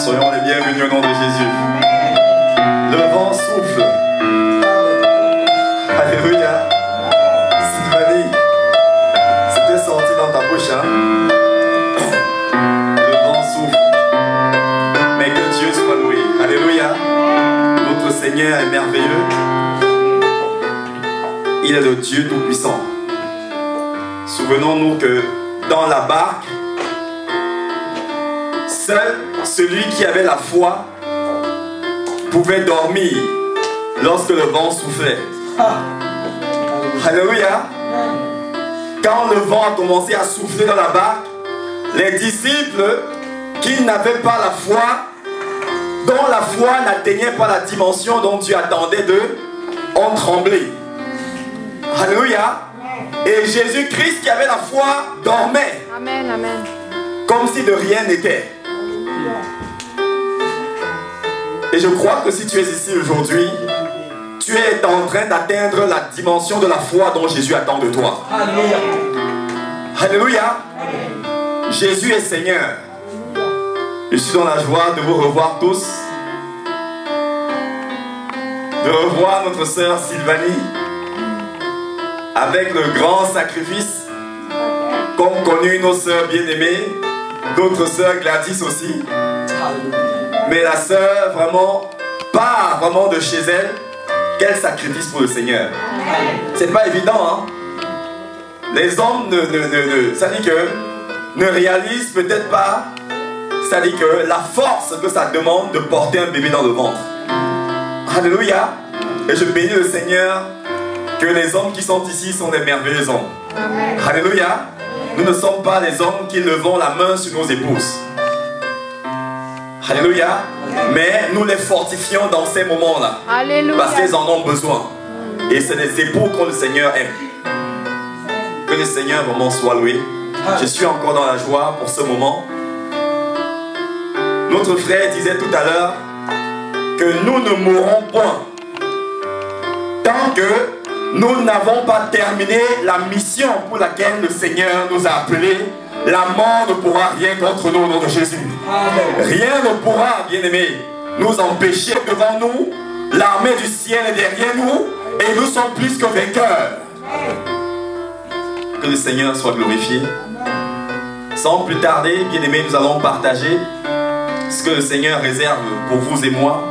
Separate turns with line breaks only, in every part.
Soyons les bienvenus au nom de Jésus. Le vent souffle. Alléluia. Sylvanie, c'était sorti dans ta bouche, hein? Le vent souffle. Mais que Dieu soit loué. Alléluia. Notre Seigneur est merveilleux. Il est le Dieu Tout-Puissant. Souvenons-nous que dans la barque, seul celui qui avait la foi pouvait dormir lorsque le vent soufflait. Alléluia. Quand le vent a commencé à souffler dans la barque, les disciples qui n'avaient pas la foi, dont la foi n'atteignait pas la dimension dont Dieu attendait d'eux, ont tremblé. Alléluia. Et Jésus-Christ qui avait la foi dormait.
Amen, amen.
Comme si de rien n'était. Et je crois que si tu es ici aujourd'hui, tu es en train d'atteindre la dimension de la foi dont Jésus attend de toi.
Alléluia.
Alléluia. Jésus est Seigneur. Je suis dans la joie de vous revoir tous. De revoir notre sœur Sylvanie avec le grand sacrifice qu'ont connu nos sœurs bien-aimées, d'autres sœurs Gladys aussi. Mais la sœur vraiment part vraiment de chez elle. Quel sacrifice pour le Seigneur. C'est pas évident, hein. Les hommes ça dit que ne réalisent peut-être pas, ça dit que la force que ça demande de porter un bébé dans le ventre. Alléluia. Et je bénis le Seigneur que les hommes qui sont ici sont des merveilleux hommes.
Amen.
Alléluia. Nous ne sommes pas les hommes qui levons la main sur nos épouses. Alléluia. Mais nous les fortifions dans ces moments-là.
Alléluia.
Parce qu'elles en ont besoin. Et c'est des époux que le Seigneur aime. Que le Seigneur vraiment soit loué. Je suis encore dans la joie pour ce moment. Notre frère disait tout à l'heure que nous ne mourrons point tant que nous n'avons pas terminé la mission pour laquelle le Seigneur nous a appelés. La mort ne pourra rien contre nous au nom de Jésus. Rien ne pourra, bien-aimés, nous empêcher devant nous. L'armée du ciel est derrière nous et nous sommes plus que vainqueurs. Que le Seigneur soit glorifié. Sans plus tarder, bien-aimés, nous allons partager ce que le Seigneur réserve pour vous et moi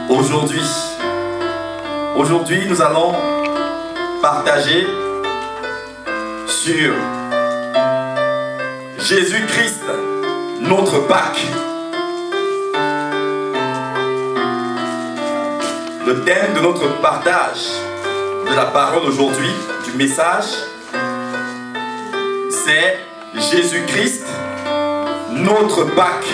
aujourd'hui. Aujourd'hui, nous allons partager sur Jésus-Christ, notre Pâques. Le thème de notre partage de la parole aujourd'hui, du message, c'est Jésus-Christ, notre Pâques.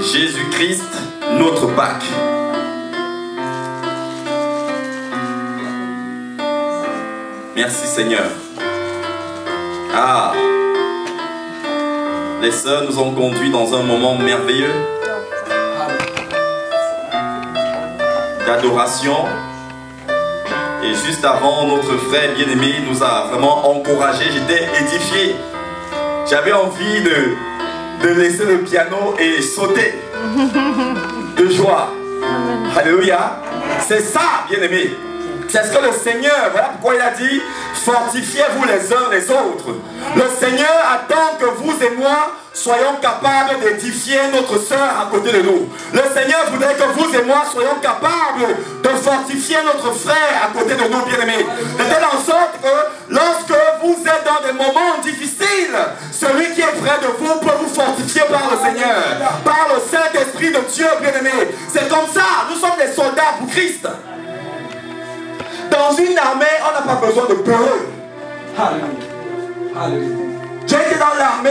Jésus-Christ, notre Pâques. Merci Seigneur. Ah, les sœurs nous ont conduits dans un moment merveilleux d'adoration. Et juste avant, notre frère bien-aimé nous a vraiment encouragés. J'étais édifié. J'avais envie de laisser le piano et sauter de joie. Alléluia. C'est ça, bien-aimé. C'est ce que le Seigneur, voilà pourquoi il a dit, fortifiez-vous les uns les autres. Le Seigneur attend que vous et moi soyons capables d'édifier notre sœur à côté de nous. Le Seigneur voudrait que vous et moi soyons capables de fortifier notre frère à côté de nous, bien-aimés. De telle en sorte que lorsque vous êtes dans des moments difficiles, celui qui est près de vous peut vous fortifier par le Seigneur, par le Saint-Esprit de Dieu, bien-aimés. C'est comme ça, nous sommes des soldats pour Christ. Dans une armée, on n'a pas besoin de peureux. J'ai été dans l'armée.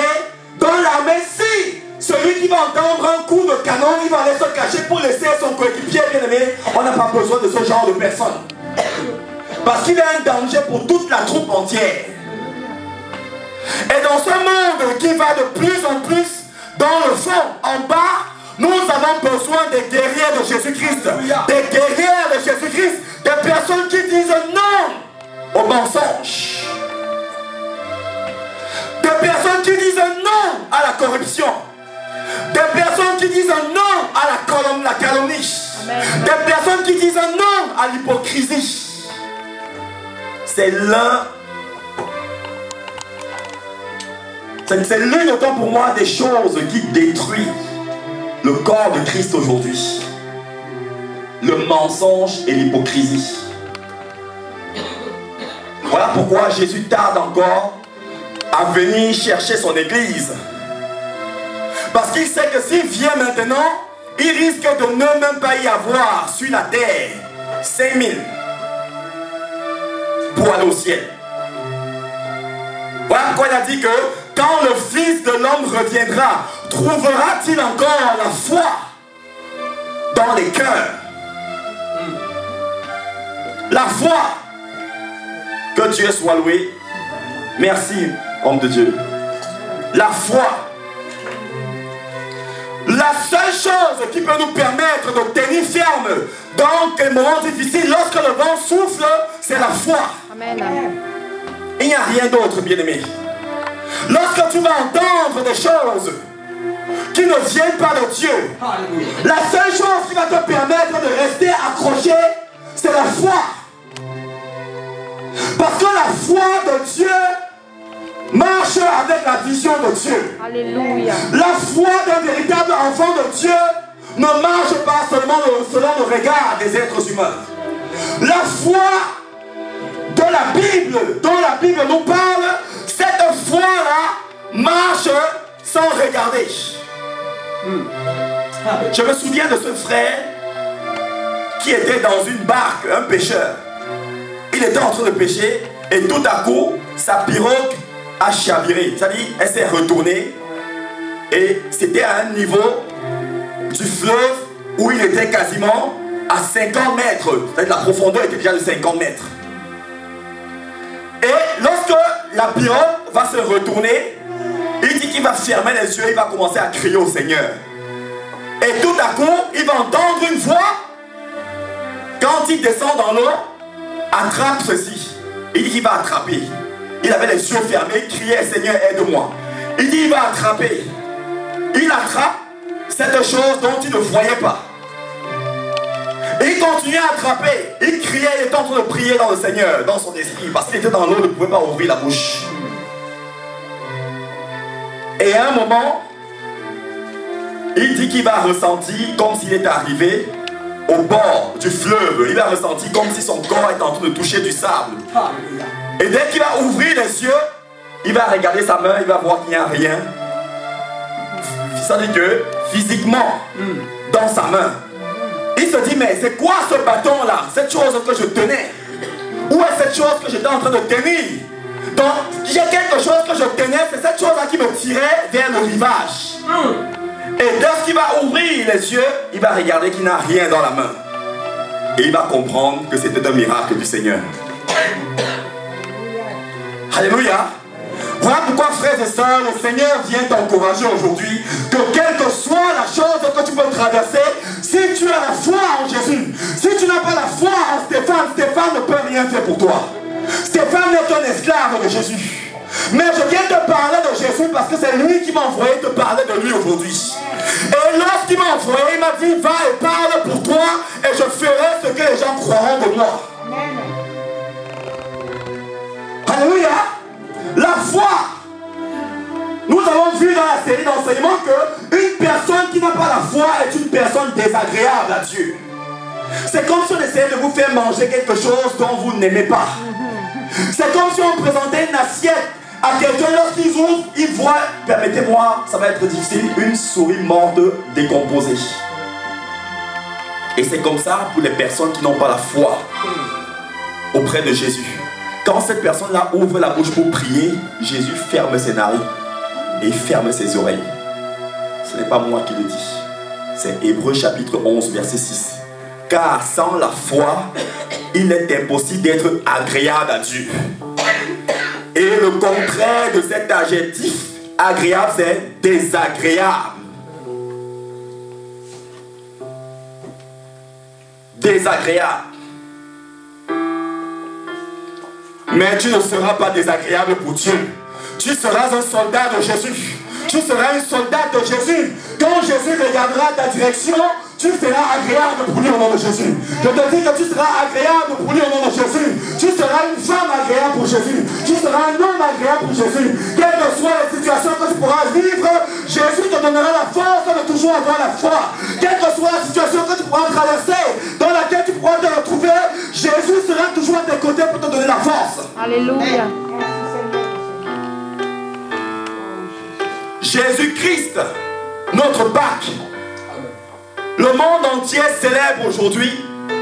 Dans l'armée, si celui qui va entendre un coup de canon, il va aller se cacher pour laisser son coéquipier, bien-aimé, on n'a pas besoin de ce genre de personne. Parce qu'il est un danger pour toute la troupe entière. Et dans ce monde qui va de plus en plus dans le fond, en bas, nous avons besoin des guerriers de Jésus-Christ. Des guerriers de Jésus-Christ. Des personnes qui disent non au mensonge. Des personnes qui disent non à la corruption. Des personnes qui disent non à la calomnie. Des personnes qui disent non à l'hypocrisie. C'est l'une autant pour moi des choses qui détruit le corps de Christ aujourd'hui. Le mensonge et l'hypocrisie. Voilà pourquoi Jésus tarde encore à venir chercher son église. Parce qu'il sait que s'il vient maintenant, il risque de ne même pas y avoir sur la terre 5000 pour aller au ciel. Voilà pourquoi il a dit que quand le Fils de l'homme reviendra, trouvera-t-il encore la foi dans les cœurs? La foi. Que Dieu soit loué. Merci, homme de Dieu. La foi. La seule chose qui peut nous permettre de tenir ferme dans les moments difficiles, lorsque le vent souffle, c'est la foi.
Amen.
Il n'y a rien d'autre, bien-aimé. Lorsque tu vas entendre des choses qui ne viennent pas de Dieu, la seule chose qui va te permettre de rester accroché, c'est la foi. Parce que la foi de Dieu marche avec la vision de Dieu.
Alléluia.
La foi d'un véritable enfant de Dieu ne marche pas seulement selon le regard des êtres humains. La foi de la Bible, dont la Bible nous parle, cette foi-là marche sans regarder. Je me souviens de ce frère qui était dans une barque, un pêcheur. Il était en train de pêcher et tout à coup, sa pirogue a chaviré. C'est-à-dire, elle s'est retournée et c'était à un niveau du fleuve où il était quasiment à 50 mètres. C'est-à-dire, la profondeur était déjà de 50 mètres. Et lorsque la pirogue va se retourner, il dit qu'il va fermer les yeux, il va commencer à crier au Seigneur. Et tout à coup, il va entendre une voix. Quand il descend dans l'eau, attrape ceci. Il dit qu'il va attraper. Il avait les yeux fermés, il criait, Seigneur, aide-moi. Il dit, il va attraper. Il attrape cette chose dont il ne voyait pas. Et il continuait à attraper. Il criait, il était en train de prier dans le Seigneur, dans son esprit, parce qu'il était dans l'eau, il ne pouvait pas ouvrir la bouche. Et à un moment, il dit qu'il va ressentir comme s'il était arrivé au bord du fleuve. Il a ressenti comme si son corps était en train de toucher du sable. Et dès qu'il va ouvrir les yeux, il va regarder sa main, il va voir qu'il n'y a rien. Ça veut dire que physiquement, dans sa main, il se dit, mais c'est quoi ce bâton-là? Cette chose que je tenais? Où est cette chose que j'étais en train de tenir? Donc, j'ai quelque chose que je tenais, c'est cette chose-là qui me tirait vers le rivage. Et lorsqu'il va ouvrir les yeux, il va regarder qu'il n'a rien dans la main. Et il va comprendre que c'était un miracle du Seigneur. Alléluia. Voilà pourquoi, frères et sœurs, le Seigneur vient t'encourager aujourd'hui que quelle que soit la chose que tu peux traverser, si tu as la foi en Jésus, si tu n'as pas la foi en Stéphane, Stéphane ne peut rien faire pour toi. Stéphane est un esclave de Jésus. Mais je viens te parler de Jésus parce que c'est lui qui m'a envoyé te parler de lui aujourd'hui. Et lorsqu'il m'a envoyé, il m'a dit, va et parle pour toi et je ferai ce que les gens croiront de moi. Alléluia. La foi. Nous avons vu dans la série d'enseignements qu'une personne qui n'a pas la foi est une personne désagréable à Dieu. C'est comme si on essayait de vous faire manger quelque chose dont vous n'aimez pas. C'est comme si on présentait une assiette à quelqu'un, lorsqu'ils ouvrent, ils voient, permettez-moi, ça va être difficile, une souris morte décomposée. Et c'est comme ça pour les personnes qui n'ont pas la foi auprès de Jésus. Quand cette personne-là ouvre la bouche pour prier, Jésus ferme ses narines et ferme ses oreilles. Ce n'est pas moi qui le dis. C'est Hébreux chapitre 11, verset 6. Car sans la foi, il est impossible d'être agréable à Dieu. Et le contraire de cet adjectif agréable, c'est désagréable. Désagréable. Mais tu ne seras pas désagréable pour Dieu.
Tu seras un soldat de Jésus. Tu seras un soldat de Jésus. Quand Jésus regardera ta direction, tu seras agréable pour lui au nom de Jésus. Je te dis que tu seras agréable pour lui au nom de Jésus. Tu seras une femme agréable pour Jésus. Tu seras un homme agréable pour Jésus. Quelles que soient les situations que tu pourras vivre, Jésus te donnera la force de toujours avoir la foi. Quelle que soit la situation que tu pourras traverser, dans laquelle tu pourras te retrouver, Jésus sera toujours à tes côtés pour te donner la force.
Alléluia.
Jésus-Christ, notre Pâque. Le monde entier célèbre aujourd'hui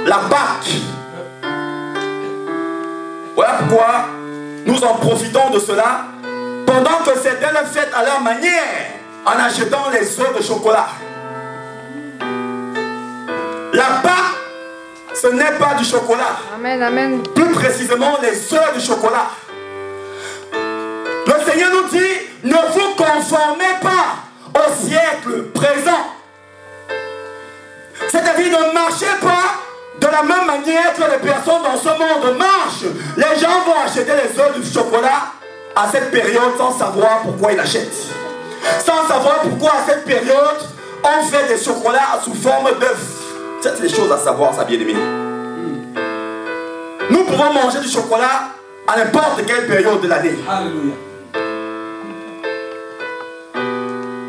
la Pâque. Voilà pourquoi nous en profitons de cela pendant que certains le fêtent à leur manière en achetant les œufs de chocolat. La Pâque, ce n'est pas du chocolat.
Amen, amen.
Plus précisément les œufs du chocolat. Le Seigneur nous dit, ne vous conformez pas au siècle présent. C'est-à-dire, ne marchez pas de la même manière que les personnes dans ce monde marchent. Les gens vont acheter les œufs du chocolat à cette période sans savoir pourquoi ils l'achètent. Sans savoir pourquoi à cette période on fait des chocolats sous forme d'œufs. C'est les choses à savoir, ça, bien-aimé. Nous pouvons manger du chocolat à n'importe quelle période de l'année.
Alléluia.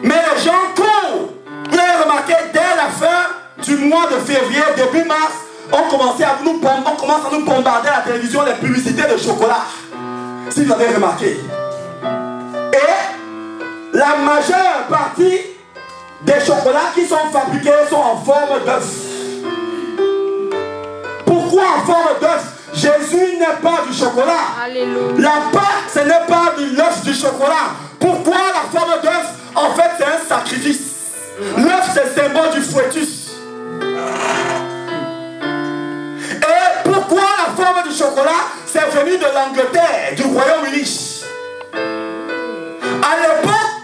Mais les gens courent. Vous avez remarqué, dès la fin du mois de février, début mars, on commence à nous bombarder à la télévision les publicités de chocolat. Si vous avez remarqué. Et la majeure partie des chocolats qui sont fabriqués sont en forme d'œuf. Pourquoi en forme d'œuf? Jésus n'est pas du chocolat.
Alléluia.
La Pâque, ce n'est pas de l'œuf du chocolat. Pourquoi la forme d'œuf? En fait, c'est un sacrifice. L'œuf, c'est le symbole du fœtus. Et pourquoi la forme du chocolat? C'est venu de l'Angleterre, du Royaume-Uni. À l'époque,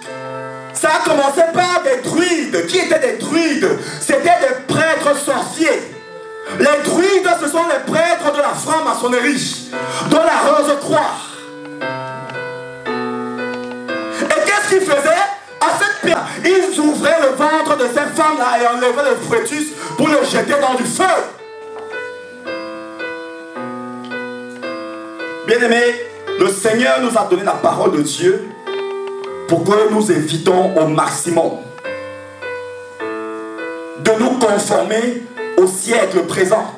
ça a commencé par des druides. Qui étaient des druides? C'était des prêtres sorciers. Les druides, ce sont les prêtres de la franc-maçonnerie, de la Rose-Croix. Et qu'est-ce qu'ils faisaient? À cette période, ils ouvraient le ventre de ces femmes-là et enlevaient le fœtus pour le jeter dans du feu. Bien-aimés, le Seigneur nous a donné la parole de Dieu pour que nous évitons au maximum de nous conformer au siècle présent.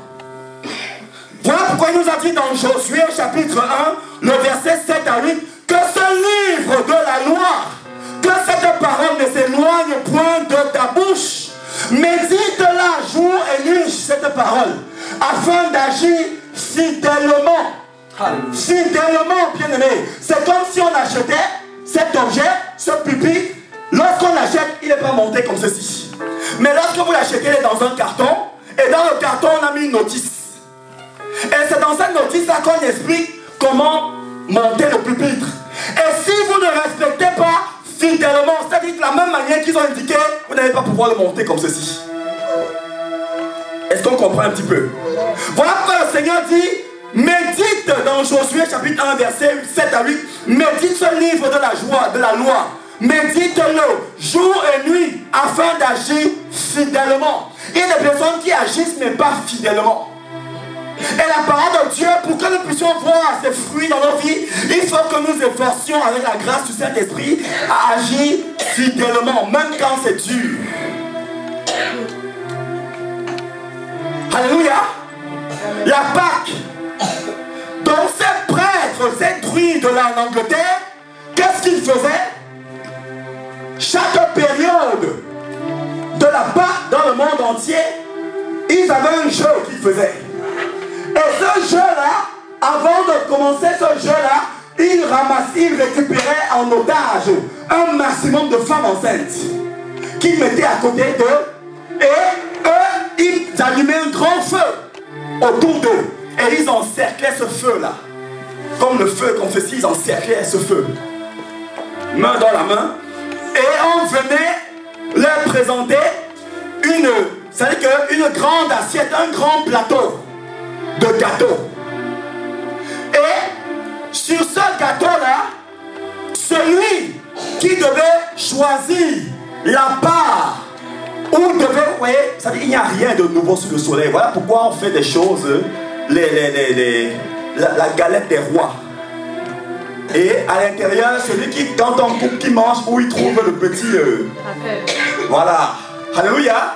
Voilà pourquoi il nous a dit dans Josué chapitre 1, le verset 7 à 8, que ce livre de la loi, que cette parole ne s'éloigne point de ta bouche. Médite-la jour et nuit, cette parole, afin d'agir fidèlement. Fidèlement, bien-aimé. C'est comme si on achetait cet objet, ce pupitre. Lorsqu'on l'achète, il n'est pas monté comme ceci. Mais lorsque vous l'achetez, il est dans un carton. Et dans le carton, on a mis une notice. Et c'est dans cette notice-là qu'on explique comment monter le pupitre. Et si vous ne respectez pas fidèlement, c'est-à-dire de la même manière qu'ils ont indiqué, vous n'allez pas pouvoir le monter comme ceci. Est-ce qu'on comprend un petit peu? Voilà pourquoi le Seigneur dit, médite dans Josué chapitre 1, verset 7 à 8, médite ce livre de la joie, de la loi. Médite-le jour et nuit afin d'agir fidèlement. Il y a des personnes qui agissent mais pas fidèlement. Et la parole de Dieu, pour que nous puissions voir ses fruits dans nos vies, il faut que nous efforcions avec la grâce du Saint-Esprit à agir fidèlement, même quand c'est dur. Alléluia. La Pâque. Donc ces prêtres, ces druides-là en Angleterre, qu'est-ce qu'ils faisaient? Chaque période de la Pâque dans le monde entier, ils avaient un jeu qu'ils faisaient. Et ce jeu-là, avant de commencer ce jeu-là, ils récupéraient en otage un maximum de femmes enceintes qu'ils mettaient à côté d'eux. Et eux, ils allumaient un grand feu autour d'eux. Et ils encerclaient ce feu-là. Comme le feu, comme ceci, ils encerclaient ce feu. Main dans la main. Et on venait leur présenter une grande assiette, un grand plateau de gâteaux. Et sur ce gâteau-là,
celui qui devait choisir la part, ou devait, vous voyez, ça dit, il n'y a rien de nouveau sous le soleil. Voilà pourquoi on fait des choses, la galette des rois. Et à l'intérieur, celui qui, quand on coupe, qui mange, où il trouve le petit... voilà. Alléluia.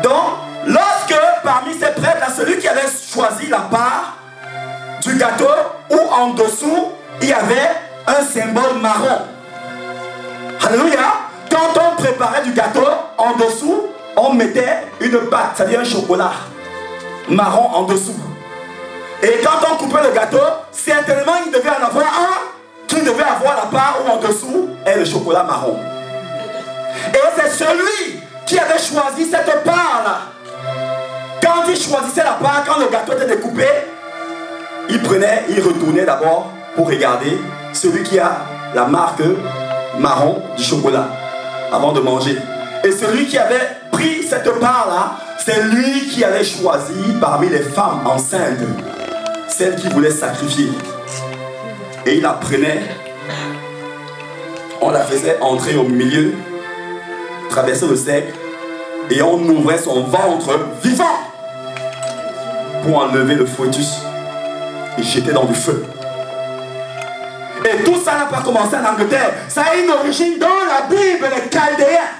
Donc, lorsque parmi ces prêtres, là, celui qui avait choisi la part du gâteau, où en dessous, il y avait un symbole marron. Alléluia. Quand on préparait du gâteau, en dessous, on mettait une pâte, c'est-à-dire un chocolat marron en dessous. Et quand on coupait le gâteau, certainement il devait en avoir un qui devait avoir la part où en dessous est le chocolat marron. Et c'est celui qui avait choisi cette part-là. Quand il choisissait la part, quand le gâteau était découpé, il retournait d'abord pour regarder celui qui a la marque marron du chocolat avant de manger. Et celui qui avait pris cette part-là, c'est lui qui avait choisi parmi les femmes enceintes, celle qui voulait sacrifier. Et il la prenait, on la faisait entrer au milieu, traverser le cercle, et on ouvrait son ventre vivant pour enlever le foetus et jeter dans du feu. Et tout ça n'a pas commencé en Angleterre. Ça a une origine dans la Bible, les Chaldéens.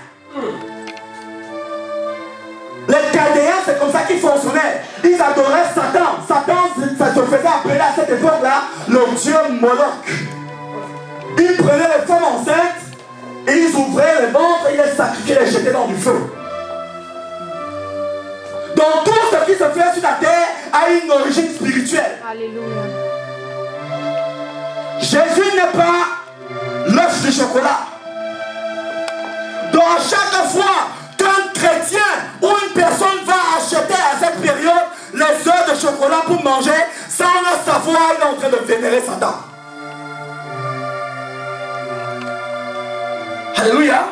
Les Chaldéens, c'est comme ça qu'ils fonctionnaient. Ils adoraient Satan. Satan, ça se faisait appeler à cette époque-là le dieu Moloch. Ils prenaient les femmes enceintes et ils ouvraient les ventres, ils les sacrifiaient, les jetaient dans du feu. Donc tout ce qui se fait sur la terre a une origine spirituelle.
Alléluia.
Jésus n'est pas l'œuf du chocolat. Donc chaque fois qu'un chrétien ou une personne va acheter à cette période les œufs de chocolat pour manger, sans le savoir, il est en train de vénérer Satan. Alléluia.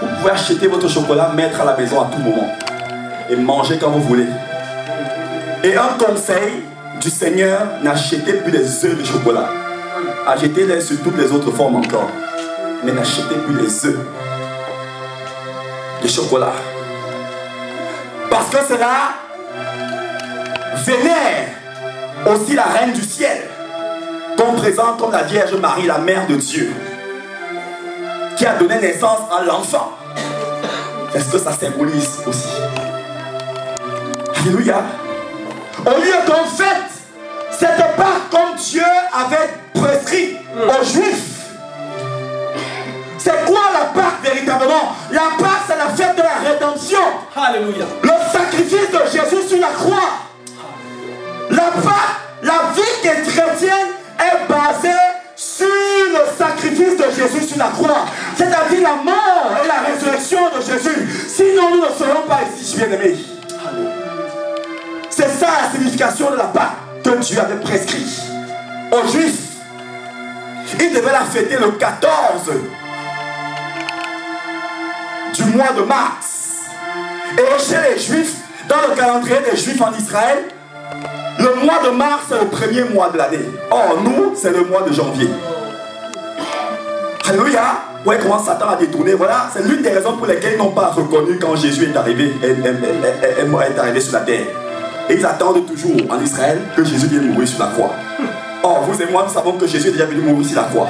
Vous pouvez acheter votre chocolat, mettre à la maison à tout moment et manger quand vous voulez. Et un conseil du Seigneur, n'achetez plus les œufs de chocolat. Achetez-les sur toutes les autres formes encore. Mais n'achetez plus les œufs de chocolat. Parce que cela vénère aussi la reine du ciel, qu'on présente comme la Vierge Marie, la mère de Dieu, qui a donné naissance à l'enfant. Est-ce que ça symbolise aussi? Alléluia. Au lieu qu'on fête cette part comme Dieu avait prescrit aux Juifs. C'est quoi la Pâque véritablement? La Pâque, c'est la fête de la rédemption.
Alléluia.
Le sacrifice de Jésus sur la croix. La Pâque, la vie chrétienne est basée sur le sacrifice de Jésus sur la croix. C'est-à-dire la mort et la résurrection de Jésus. Sinon, nous ne serons pas ici, bien-aimés. C'est ça la signification de la Pâque que Dieu avait prescrit aux Juifs. Ils devaient la fêter le 14 du mois de mars. Et chez les Juifs, dans le calendrier des Juifs en Israël, le mois de mars c'est le premier mois de l'année. Or, nous, c'est le mois de janvier. Alléluia. Vous voyez comment Satan a détourné. Voilà, c'est l'une des raisons pour lesquelles ils n'ont pas reconnu quand Jésus est arrivé, est arrivé sur la terre. Et ils attendent toujours en Israël que Jésus vienne mourir sur la croix. Or, vous et moi, nous savons que Jésus est déjà venu mourir sur la croix.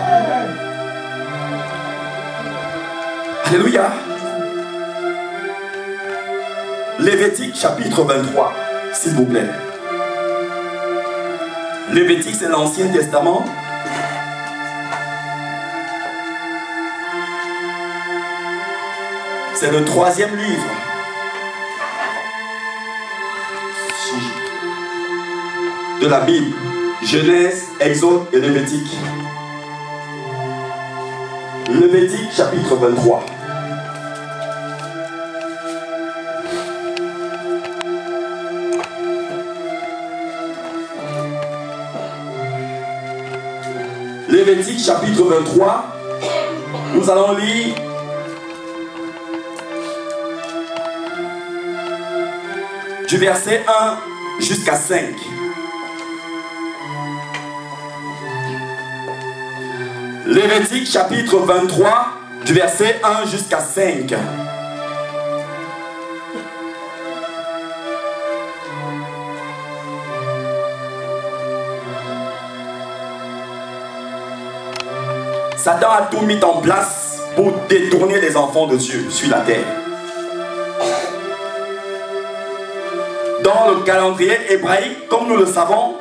Alléluia. Lévitique chapitre 23, s'il vous plaît. Lévitique, c'est l'Ancien Testament. C'est le 3e livre de la Bible. Genèse, Exode et Lévitique. Lévitique chapitre 23. Lévitique chapitre 23. Nous allons lire du verset 1 jusqu'à 5.
Lévitique chapitre 23, du verset 1 jusqu'à 5. Satan a tout mis en place pour détourner les enfants de Dieu sur la terre. Dans le calendrier hébraïque, comme nous le savons,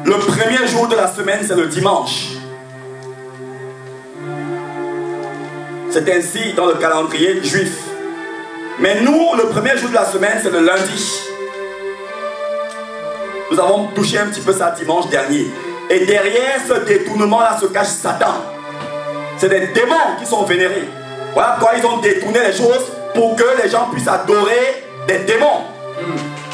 le premier jour de la semaine, c'est le dimanche. C'est ainsi dans le calendrier juif. Mais nous, le premier jour de la semaine, c'est le lundi. Nous avons touché un petit peu ça dimanche dernier. Et derrière ce détournement-là se cache Satan. C'est des démons qui sont vénérés. Voilà pourquoi ils ont détourné les choses pour que les gens puissent adorer des démons.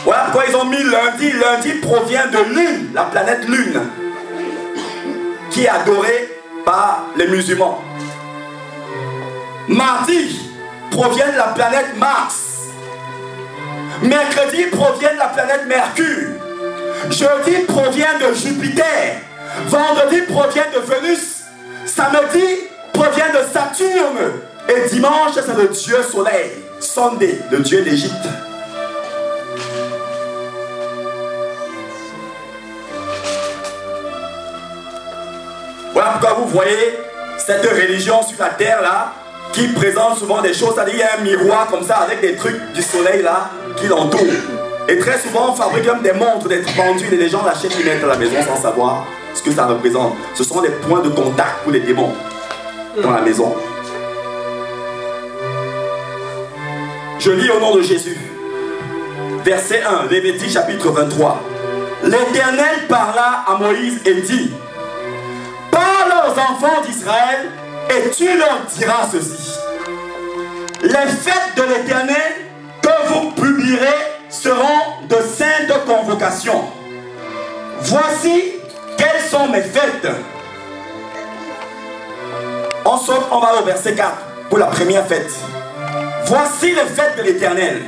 Voilà pourquoi ils ont mis lundi. Lundi provient de Lune, la planète Lune, qui est adorée par les musulmans. Mardi provient de la planète Mars. Mercredi provient de la planète Mercure. Jeudi provient de Jupiter. Vendredi provient de Vénus. Samedi provient de Saturne. Et dimanche, c'est le dieu soleil, Sunday, le dieu d'Égypte. Voilà pourquoi vous voyez cette religion sur la terre là, qui présente souvent des choses, c'est-à-dire il y a un miroir comme ça avec des trucs du soleil là qui l'entourent. Et très souvent on fabrique même des montres, des pendules et les gens l'achètent, ils mettent à la maison sans savoir ce que ça représente. Ce sont des points de contact pour les démons dans la maison. Je lis au nom de Jésus. Verset 1, Lévitique chapitre 23. L'Éternel parla à Moïse et dit: parle aux enfants d'Israël et tu leur diras ceci. Les fêtes de l'Éternel que vous publierez seront de saintes convocations. Voici quelles sont mes fêtes. On saute, on va au verset 4 pour la première fête. Voici les fêtes de l'Éternel.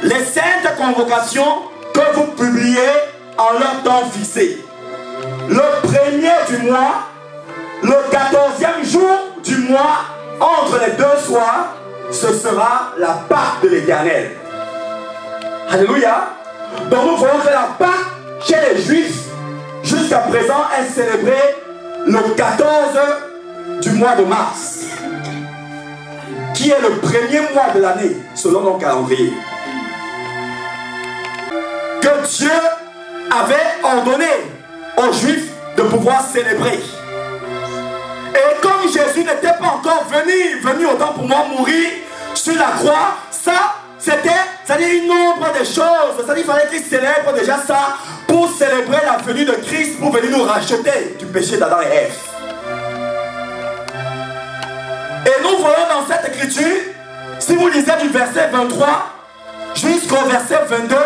Les saintes convocations que vous publiez en leur temps fixé. Le premier du mois, le 14e jour du mois, entre les deux soirs, ce sera la Pâque de l'Éternel. Alléluia. Donc nous voyons que la Pâque chez les Juifs, jusqu'à présent, est célébrée le 14 du mois de mars, qui est le premier mois de l'année, selon nos calendriers. Que Dieu avait ordonné aux Juifs de pouvoir célébrer. Et comme Jésus n'était pas encore venu autant pour moi mourir sur la croix, ça, c'était, c'est-à-dire une nombre de choses. C'est-à-dire qu'il fallait qu'il célèbre déjà ça pour célébrer la venue de Christ, pour venir nous racheter du péché d'Adam et Ève. Et nous voyons dans cette écriture, si vous lisez du verset 23 jusqu'au verset 22,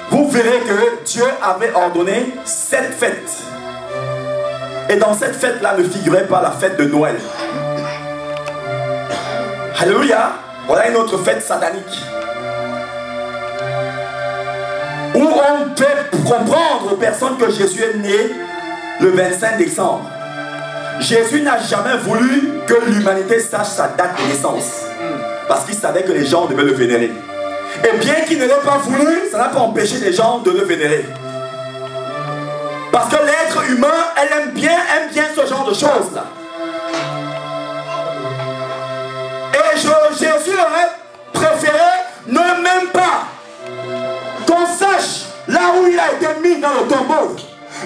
vous verrez que Dieu avait ordonné cette fête. Et dans cette fête-là ne figurait pas la fête de Noël. Alléluia. Voilà une autre fête satanique, où on peut comprendre aux personnes que Jésus est né le 25 décembre. Jésus n'a jamais voulu que l'humanité sache sa date de naissance, parce qu'il savait que les gens devaient le vénérer. Et bien qu'il ne l'ait pas voulu, ça n'a pas empêché les gens de le vénérer. Parce que l'être humain, elle aime bien ce genre de choses-là. Et Jésus aurait préféré ne même pas qu'on sache là où il a été mis dans le tombeau.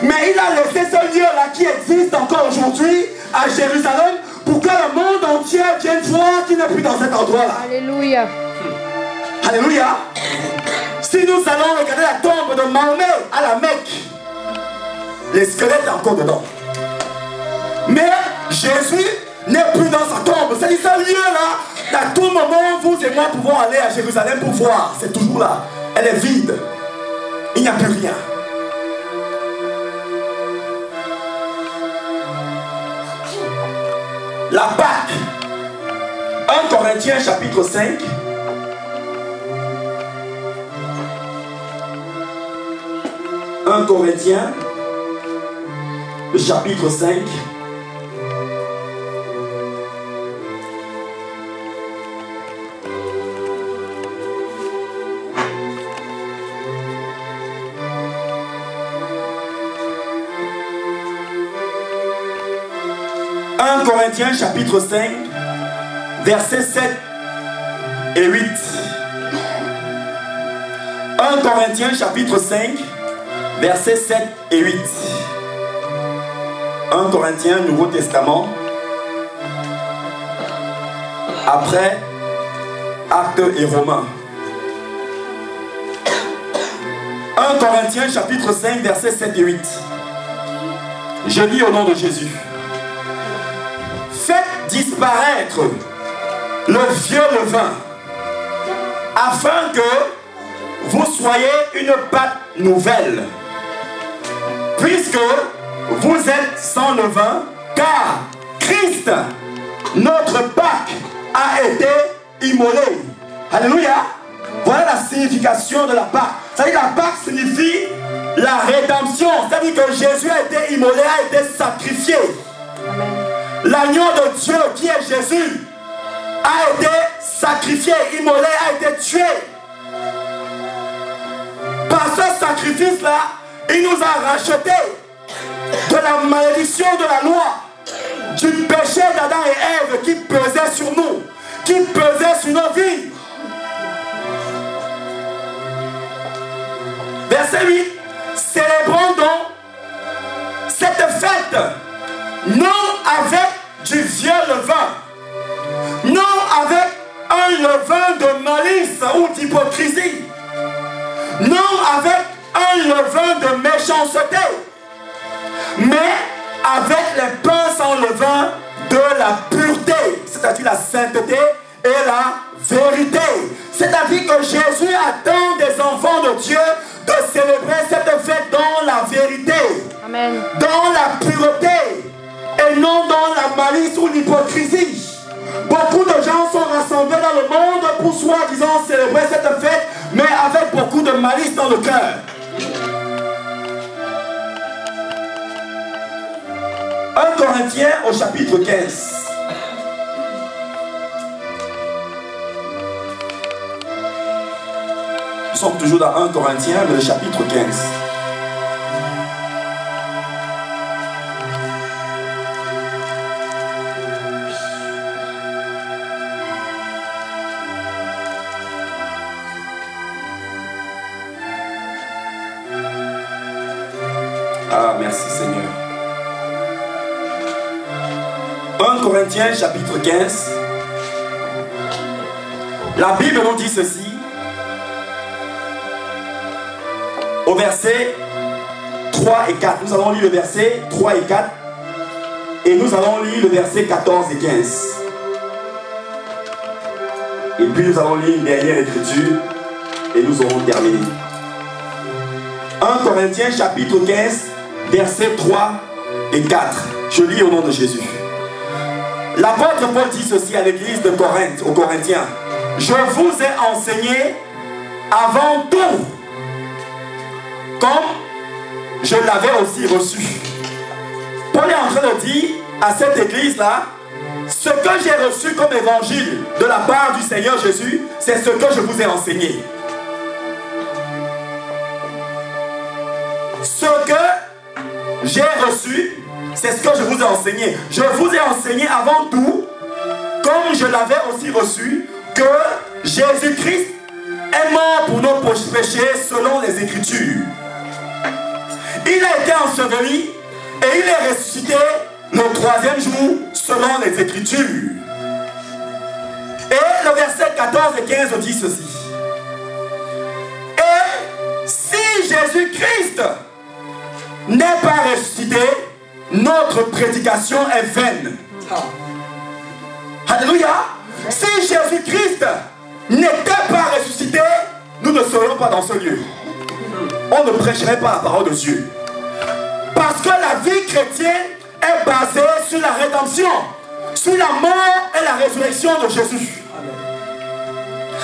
Mais il a laissé ce lieu-là qui existe encore aujourd'hui à Jérusalem pour que le monde entier vienne voir qu'il n'est plus dans cet endroit-là.
Alléluia.
Alléluia. Si nous allons regarder la tombe de Mahomet à la Mecque, les squelettes sont encore dedans. Mais Jésus n'est plus dans sa tombe. C'est ce lieu-là, à tout moment, vous et moi pouvons aller à Jérusalem pour voir. C'est toujours là. Elle est vide. Il n'y a plus rien. La Pâque. 1 Corinthiens chapitre 5. « 1 Corinthiens
le chapitre 5. Corinthiens chapitre 5, versets 7 et 8. 1 Corinthiens chapitre 5, versets 7 et 8. 1 Corinthiens, Nouveau Testament. Après Actes et Romains. 1 Corinthiens chapitre 5, versets 7 et 8. Je lis au nom de Jésus. Faites disparaître le vieux levain, afin que vous soyez une pâte nouvelle, puisque vous êtes sans levain, car Christ, notre Pâque, a été immolé. Alléluia. Voilà la signification de la Pâque. C'est-à-dire que la Pâque signifie la rédemption. C'est-à-dire que Jésus a été immolé, a été sacrifié. L'agneau de Dieu qui est Jésus a été sacrifié, immolé, a été tué. Par ce sacrifice-là, il nous a rachetés de la malédiction de la loi, du péché d'Adam et Ève qui pesait sur nous, qui pesait sur nos vies. Verset 8. Célébrons donc cette fête, non avec du vieux levain, non avec un levain de malice ou d'hypocrisie, non avec un levain de méchanceté, mais avec les pains sans levain de la pureté, c'est-à-dire la sainteté et la vérité. C'est-à-dire que Jésus attend des enfants de Dieu de célébrer cette fête dans la vérité, amen, dans la pureté, et non dans la malice ou l'hypocrisie. Beaucoup de gens sont rassemblés dans le monde pour soi-disant célébrer cette fête, mais avec beaucoup de malice dans le cœur. 1 Corinthiens au chapitre 15. Nous sommes toujours dans 1 Corinthiens, mais le chapitre 15. Ah, merci Seigneur. 1 Corinthiens chapitre 15. La Bible nous dit ceci. Au verset 3 et 4. Nous allons lire le verset 3 et 4. Et nous allons lire le verset 14 et 15. Et puis nous allons lire une dernière écriture. Et nous aurons terminé. 1 Corinthiens chapitre 15. Versets 3 et 4. Je lis au nom de Jésus. L'apôtre Paul dit ceci à l'église de Corinthe, aux Corinthiens. Je vous ai enseigné avant tout, comme je l'avais aussi reçu. Paul est en train de dire à cette église-là, ce que j'ai reçu comme évangile de la part du Seigneur Jésus, c'est ce que je vous ai enseigné. Ce que j'ai reçu, c'est ce que je vous ai enseigné. Je vous ai enseigné avant tout, comme je l'avais aussi reçu, que Jésus-Christ est mort pour nos péchés selon les Écritures. Il a été enseveli et il est ressuscité le 3e jour selon les Écritures. Et le verset 14 et 15 dit ceci. Et si Jésus-Christ n'est pas ressuscité, notre prédication est vaine. Alléluia. Si Jésus-Christ n'était pas ressuscité, nous ne serions pas dans ce lieu. On ne prêcherait pas la parole de Dieu. Parce que la vie chrétienne est basée sur la rédemption, sur la mort et la résurrection de Jésus.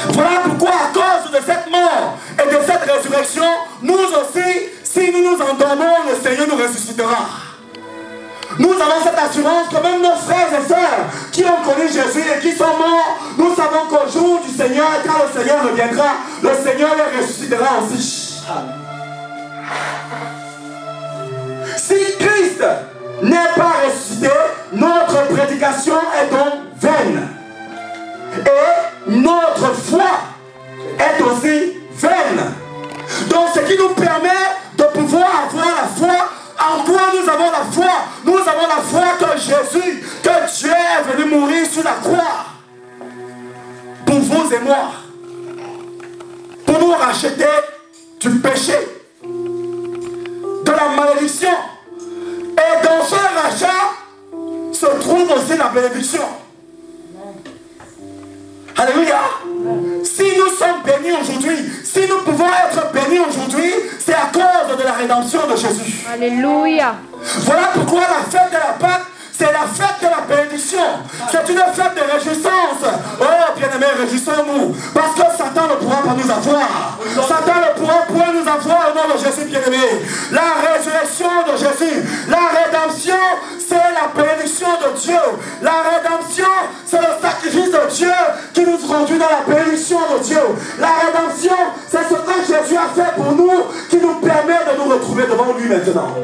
Voilà pourquoi à cause de cette mort et de cette résurrection, nous aussi, si nous nous endormons, le Seigneur nous ressuscitera. Nous avons cette assurance que même nos frères et sœurs qui ont connu Jésus et qui sont morts, nous savons qu'au jour du Seigneur, quand le Seigneur reviendra, le Seigneur les ressuscitera aussi. Si Christ n'est pas ressuscité, notre prédication est donc vaine. Et notre foi est aussi vaine. Donc ce qui nous permet de pouvoir avoir la foi, en quoi nous avons la foi? Nous avons la foi que Jésus, que Dieu est venu mourir sur la croix pour vous et moi, pour nous racheter du péché, de la malédiction. Et dans ce rachat se trouve aussi la bénédiction. Alléluia. Si nous sommes bénis aujourd'hui, si nous pouvons être bénis aujourd'hui, c'est à cause de la rédemption de Jésus.
Alléluia.
Voilà pourquoi la fête de la Pâque, c'est la fête de la bénédiction. C'est une fête de réjouissance. Oh, bien-aimés, réjouissons-nous. Parce que Satan ne pourra pas nous avoir. Satan ne pourra point nous avoir au nom de Jésus, bien-aimés. La résurrection de Jésus, la rédemption, c'est la bénédiction de Dieu. La rédemption, c'est le sacrifice de Dieu qui nous conduit dans la bénédiction de Dieu. La rédemption, c'est ce que Jésus a fait pour nous, qui nous permet de nous retrouver devant lui maintenant.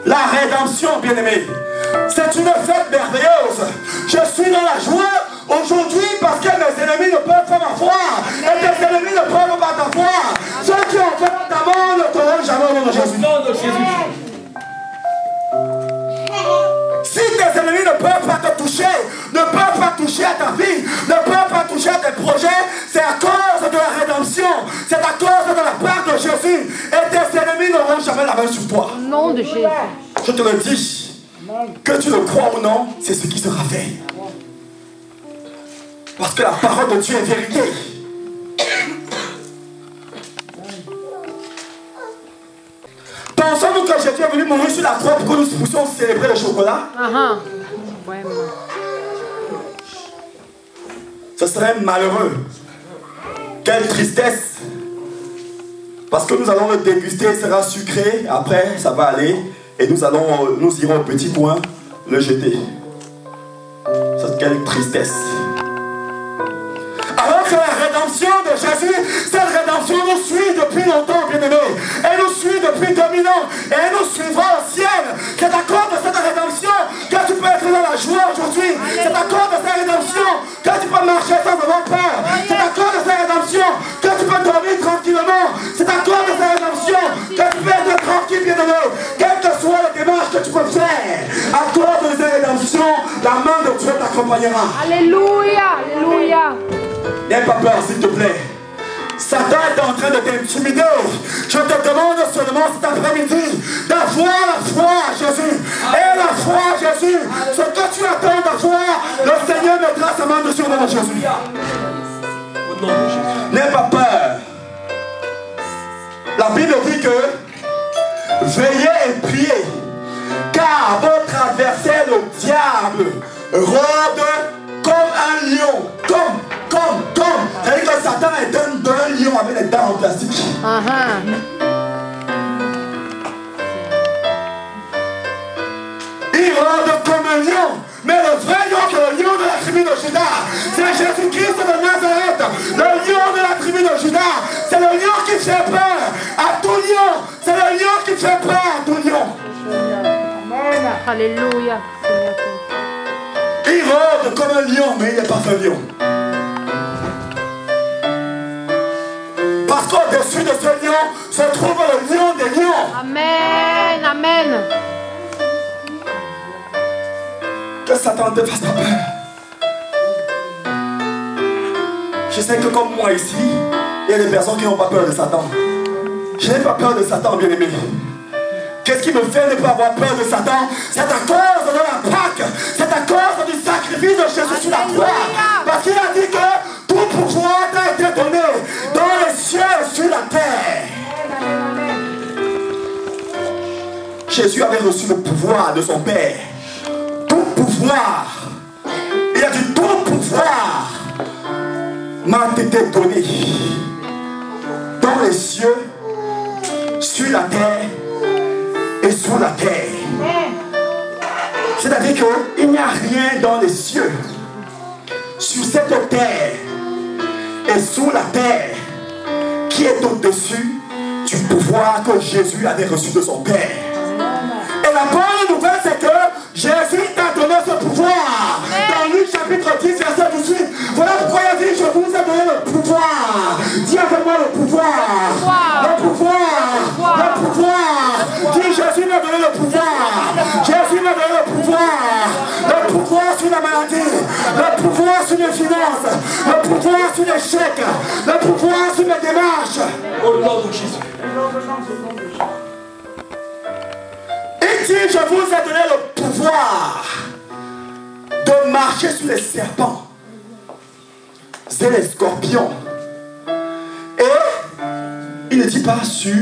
La rédemption, bien-aimé, c'est une fête merveilleuse. Je suis dans la joie aujourd'hui parce que mes ennemis ne peuvent pas m'avoir. Et tes ennemis ne peuvent pas t'avoir. Ceux qui ont fait ta mort ne t'auront jamais au nom de Jésus. Si tes ennemis ne peuvent pas te toucher, ne peuvent pas toucher à ta vie, ne peuvent pas toucher à tes projets, c'est à cause de la rédemption, c'est à cause de la part de Jésus. Et tes ennemis n'auront jamais la main sur toi.
Au nom de Jésus.
Je te le dis, que tu le crois ou non, c'est ce qui sera fait. Parce que la parole de Dieu est vérité. Pensons-nous que Jésus est venu mourir sur la croix pour que nous puissions célébrer le chocolat? Ce serait malheureux. Quelle tristesse. Parce que nous allons le déguster, il sera sucré. Après, ça va aller. Et nous irons au petit coin le jeter. C'est quelle tristesse. Alors que la rédemption de Jésus, cette rédemption nous suit depuis longtemps, bien-aimés. Elle nous suit depuis 2000 ans. Et elle nous suivra au ciel. C'est à cause de cette rédemption que tu peux être dans la joie aujourd'hui. C'est à cause de cette rédemption que tu peux marcher sans avoir peur. C'est à cause de cette rédemption que tu peux dormir tranquillement. C'est à cause de cette rédemption que tu peux être tranquille, bien-aimé. Quelle que soit la démarche que tu peux faire, à cause de cette rédemption, la main de Dieu t'accompagnera.
Alléluia. Alléluia.
N'aie pas peur, s'il te plaît. Satan est en train de t'intimider. Je te demande seulement cet après-midi d'avoir la foi à Jésus. Et la foi à Jésus, ce que tu attends d'avoir, le Seigneur mettra sa main dessus au nom de Jésus. N'aie pas peur. La Bible dit que veillez et priez, car votre adversaire, le diable, rôde comme un lion. C'est-à-dire que Satan est un lion avec les dents en plastique. Il rôde comme un lion. Mais le vrai lion, c'est le lion de la tribu de Juda. C'est Jésus-Christ de Nazareth. Le lion de la tribu de Juda. C'est le lion qui fait peur à tout lion. C'est le lion qui fait peur à tout lion.
Amen. Alléluia.
Il rôde comme un lion, mais il n'est pas un lion. Parce qu'au-dessus de ce lion se trouve le lion des lions.
Amen. Amen.
Que Satan te fasse pas peur. Je sais que comme moi ici, il y a des personnes qui n'ont pas peur de Satan. Je n'ai pas peur de Satan, bien-aimé. Qu'est-ce qui me fait ne pas avoir peur de Satan? C'est à cause de la Pâque. C'est à cause du sacrifice de Jésus sur la croix. Parce qu'il a dit que tout pouvoir t'a été donné dans les cieux et sur la terre. Jésus avait reçu le pouvoir de son Père. Tout pouvoir. Il a dit tout pouvoir m'a été donné dans les cieux la terre et sous la terre. C'est-à-dire qu'il n'y a rien dans les cieux, sur cette terre et sous la terre, qui est au-dessus du pouvoir que Jésus avait reçu de son Père. Et la bonne nouvelle, c'est que Jésus t'a donné ce pouvoir. Dans Luc chapitre 10, verset 18. Voilà pourquoi il a dit, je vous ai donné le pouvoir. Dis avec moi le pouvoir. Le pouvoir. Le pouvoir. Dis, Jésus m'a donné le pouvoir. Jésus m'a donné le pouvoir. Le pouvoir sur la maladie. Le pouvoir sur les finances. Le pouvoir sur les chèques. Le pouvoir sur les démarches. Au nom de Jésus. Il dit, je vous ai donné le pouvoir de marcher sur les serpents et les scorpions. Et il ne dit pas sur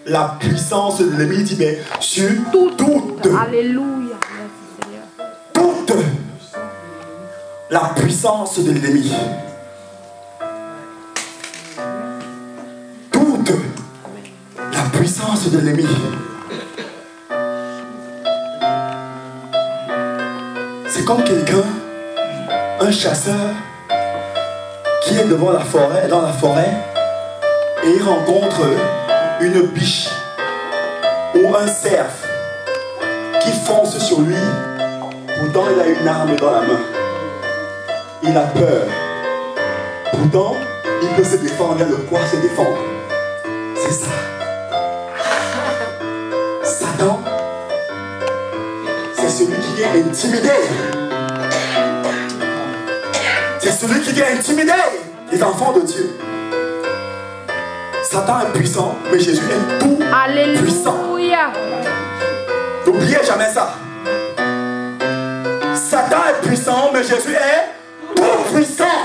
la puissance de l'ennemi, il dit mais sur toute.
Alléluia.
Toute la puissance de l'ennemi. Toute la puissance de l'ennemi. C'est comme quelqu'un, un chasseur, qui est devant la forêt, dans la forêt, et il rencontre une biche ou un cerf qui fonce sur lui. Pourtant, il a une arme dans la main. Il a peur. Pourtant, il peut se défendre. Il a de quoi se défendre. C'est ça. Satan, c'est celui qui vient intimider. C'est celui qui vient intimider les enfants de Dieu. Satan est puissant, mais Jésus est tout puissant. N'oubliez jamais ça. Satan est puissant, mais Jésus est tout puissant.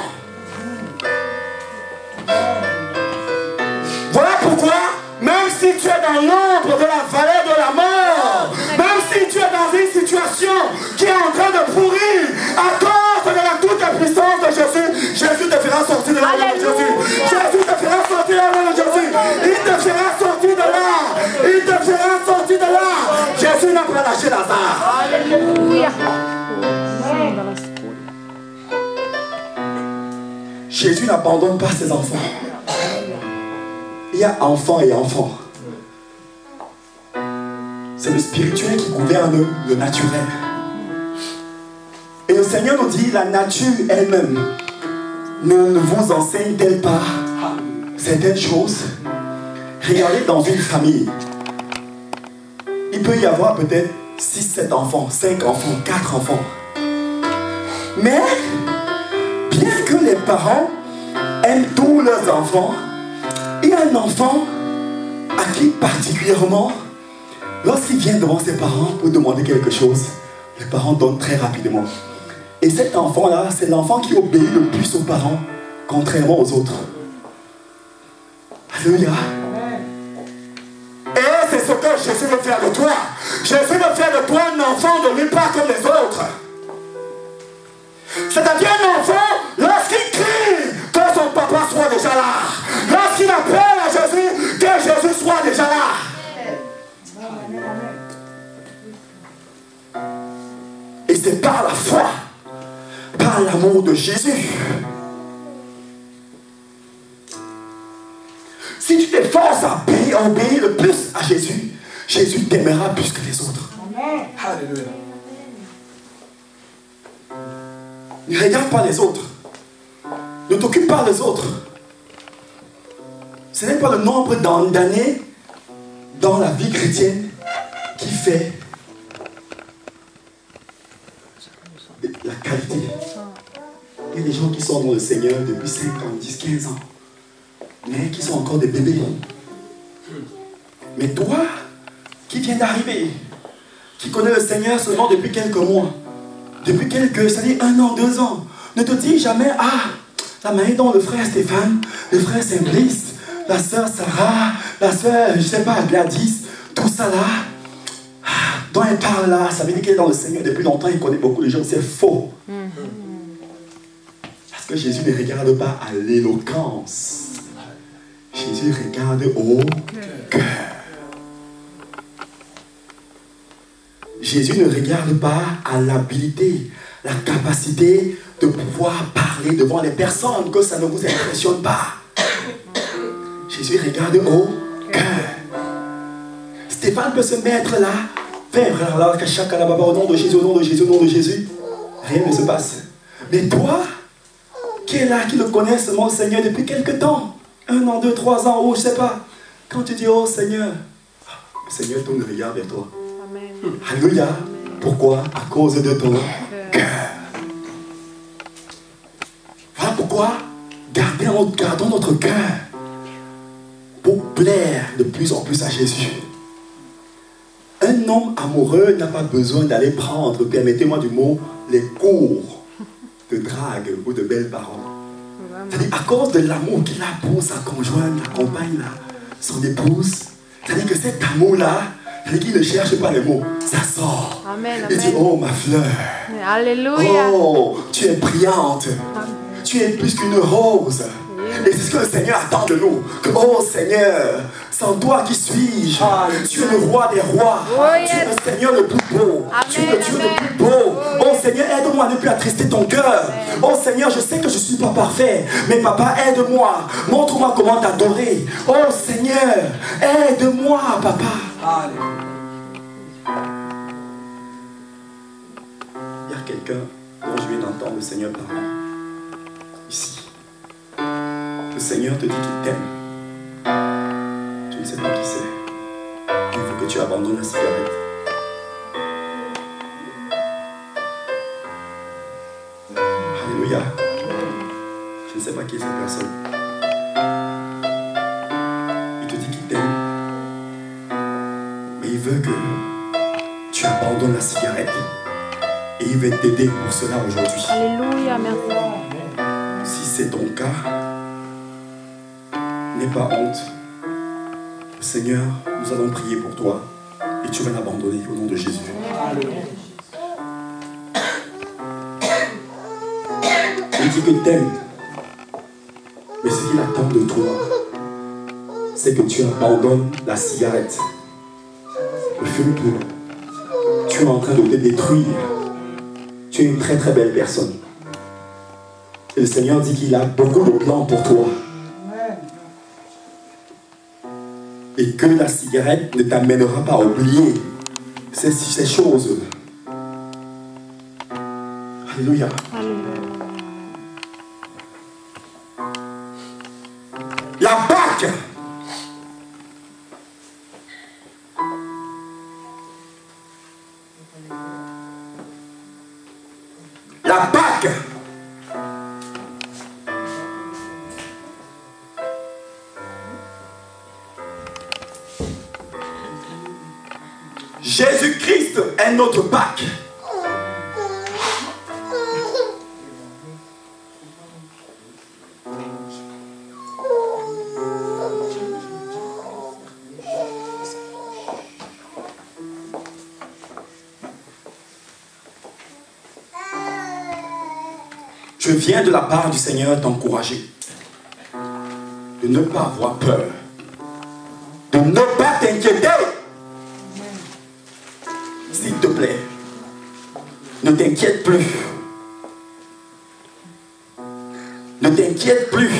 Voilà pourquoi, même si tu es dans l'ombre de la vallée de la mort, même si tu es dans une situation qui est en train de pourrir, à cause de la toute puissance de Jésus, Jésus te fera sortir de la main de Jésus. Jésus te fera sortir de la main de Jésus. Il te fera sortir de là. Il te fera sortir de là. Jésus n'a pas lâché Lazare.
Alléluia.
Jésus n'abandonne pas ses enfants. Il y a enfants et enfants. C'est le spirituel qui gouverne le naturel. Et le Seigneur nous dit, la nature elle-même ne vous enseigne-t-elle pas certaines choses? Regardez dans une famille. Il peut y avoir peut-être 6, 7 enfants, 5 enfants, 4 enfants. Mais, bien que les parents aiment tous leurs enfants, il y a un enfant à qui particulièrement, lorsqu'il vient devant ses parents pour demander quelque chose, les parents donnent très rapidement. Et cet enfant-là, c'est l'enfant qui obéit le plus aux parents, contrairement aux autres. Alléluia. Et c'est ce que Jésus veut faire de toi. Jésus veut faire de toi un enfant de nulle part comme les autres. C'est-à-dire un enfant, lorsqu'il crie, que son papa soit déjà là. Lorsqu'il appelle à Jésus, que Jésus soit déjà là. Et c'est par la foi, par l'amour de Jésus. Si tu t'efforces à obéir le plus à Jésus, Jésus t'aimera plus que les autres. Amen. Alléluia. Ne regarde pas les autres. Ne t'occupe pas des autres. Ce n'est pas le nombre d'années dans la vie chrétienne qui fait la qualité. Il y a des gens qui sont dans le Seigneur depuis 5 ans, 10, 15 ans, mais qui sont encore des bébés. Mais toi, qui viens d'arriver, qui connais le Seigneur seulement depuis quelques mois, depuis c'est-à-dire 1 an, 2 ans, ne te dis jamais, la manière dont le frère Stéphane, le frère Simplice, la sœur Sarah, la sœur, je ne sais pas, Gladys, tout ça là, dont elle parle là, ça veut dire qu'elle est dans le Seigneur depuis longtemps, il connaît beaucoup de gens, c'est faux. Parce que Jésus ne regarde pas à l'éloquence. Jésus regarde au cœur. Jésus ne regarde pas à l'habilité, la capacité de pouvoir parler devant les personnes, que ça ne vous impressionne pas. Jésus regarde au cœur. Stéphane peut se mettre là, au nom de Jésus, au nom de Jésus, au nom de Jésus. Rien ne se passe. Mais toi, qui est là, qui le connaît seulement, Seigneur, depuis quelque temps, 1 an, 2, 3 ans, ou je ne sais pas, quand tu dis, oh Seigneur, le Seigneur tourne le regard vers toi.
Amen.
Alléluia. Pourquoi? À cause de ton cœur. Voilà pourquoi gardons notre cœur pour plaire de plus en plus à Jésus. Un homme amoureux n'a pas besoin d'aller prendre, permettez-moi du mot, les cours de drague ou de belles paroles. C'est-à-dire à cause de l'amour qu'il a pour sa conjointe, la compagne, son épouse. C'est-à-dire que cet amour-là, il ne cherche pas les mots, ça sort.
Amen,
Il dit,
amen.
oh ma fleur,
Alléluia.
oh, tu es brillante,
Amen.
tu es plus qu'une rose. Et c'est ce que le Seigneur attend de nous. Que, oh Seigneur, sans toi qui suis-je? Tu es le roi des rois.
Oh, yes.
Tu es le Seigneur le plus beau.
Amen,
Tu es le Dieu
amen.
le plus beau. Oh Seigneur, aide-moi à ne plus attrister ton cœur. Oh Seigneur, je sais que je ne suis pas parfait. Mais papa, aide-moi. Montre-moi comment t'adorer. Oh Seigneur, aide-moi, papa. Il y a quelqu'un dont je viens d'entendre le Seigneur parler. Ici. Le Seigneur te dit qu'il t'aime. Tu ne sais pas qui c'est. Il faut que tu abandonnes la cigarette. Alléluia. Je ne sais pas qui est cette personne. Il te dit qu'il t'aime. Mais il veut que tu abandonnes la cigarette. Et il veut t'aider pour cela aujourd'hui.
Alléluia, merci.
Si c'est ton cas, n'aie pas honte. Seigneur, nous allons prier pour toi et tu vas l'abandonner au nom de Jésus. Il dit qu'il t'aime. Mais ce qu'il attend de toi, c'est que tu abandonnes la cigarette. Le fume tout. Tu es en train de te détruire. Tu es une très très belle personne. Et le Seigneur dit qu'il a beaucoup de plans pour toi. Et que la cigarette ne t'amènera pas à oublier ces choses. Alléluia. La Pâque. La Pâque. Jésus-Christ est notre Pâque. Je viens de la part du Seigneur t'encourager, de ne pas avoir peur, de ne pas t'inquiéter. S'il te plaît, ne t'inquiète plus. Ne t'inquiète plus.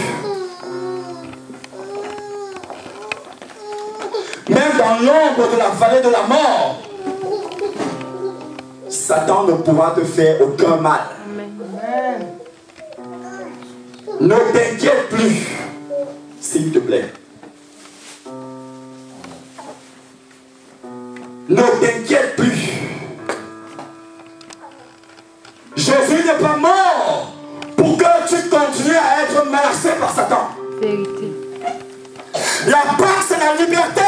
Même dans l'ombre de la vallée de la mort, Satan ne pourra te faire aucun mal. Ne t'inquiète plus, s'il te plaît. Ne t'inquiète plus. Jésus n'est pas mort pour que tu continues à être menacé par Satan.
Vérité.
La Pâque, c'est la liberté.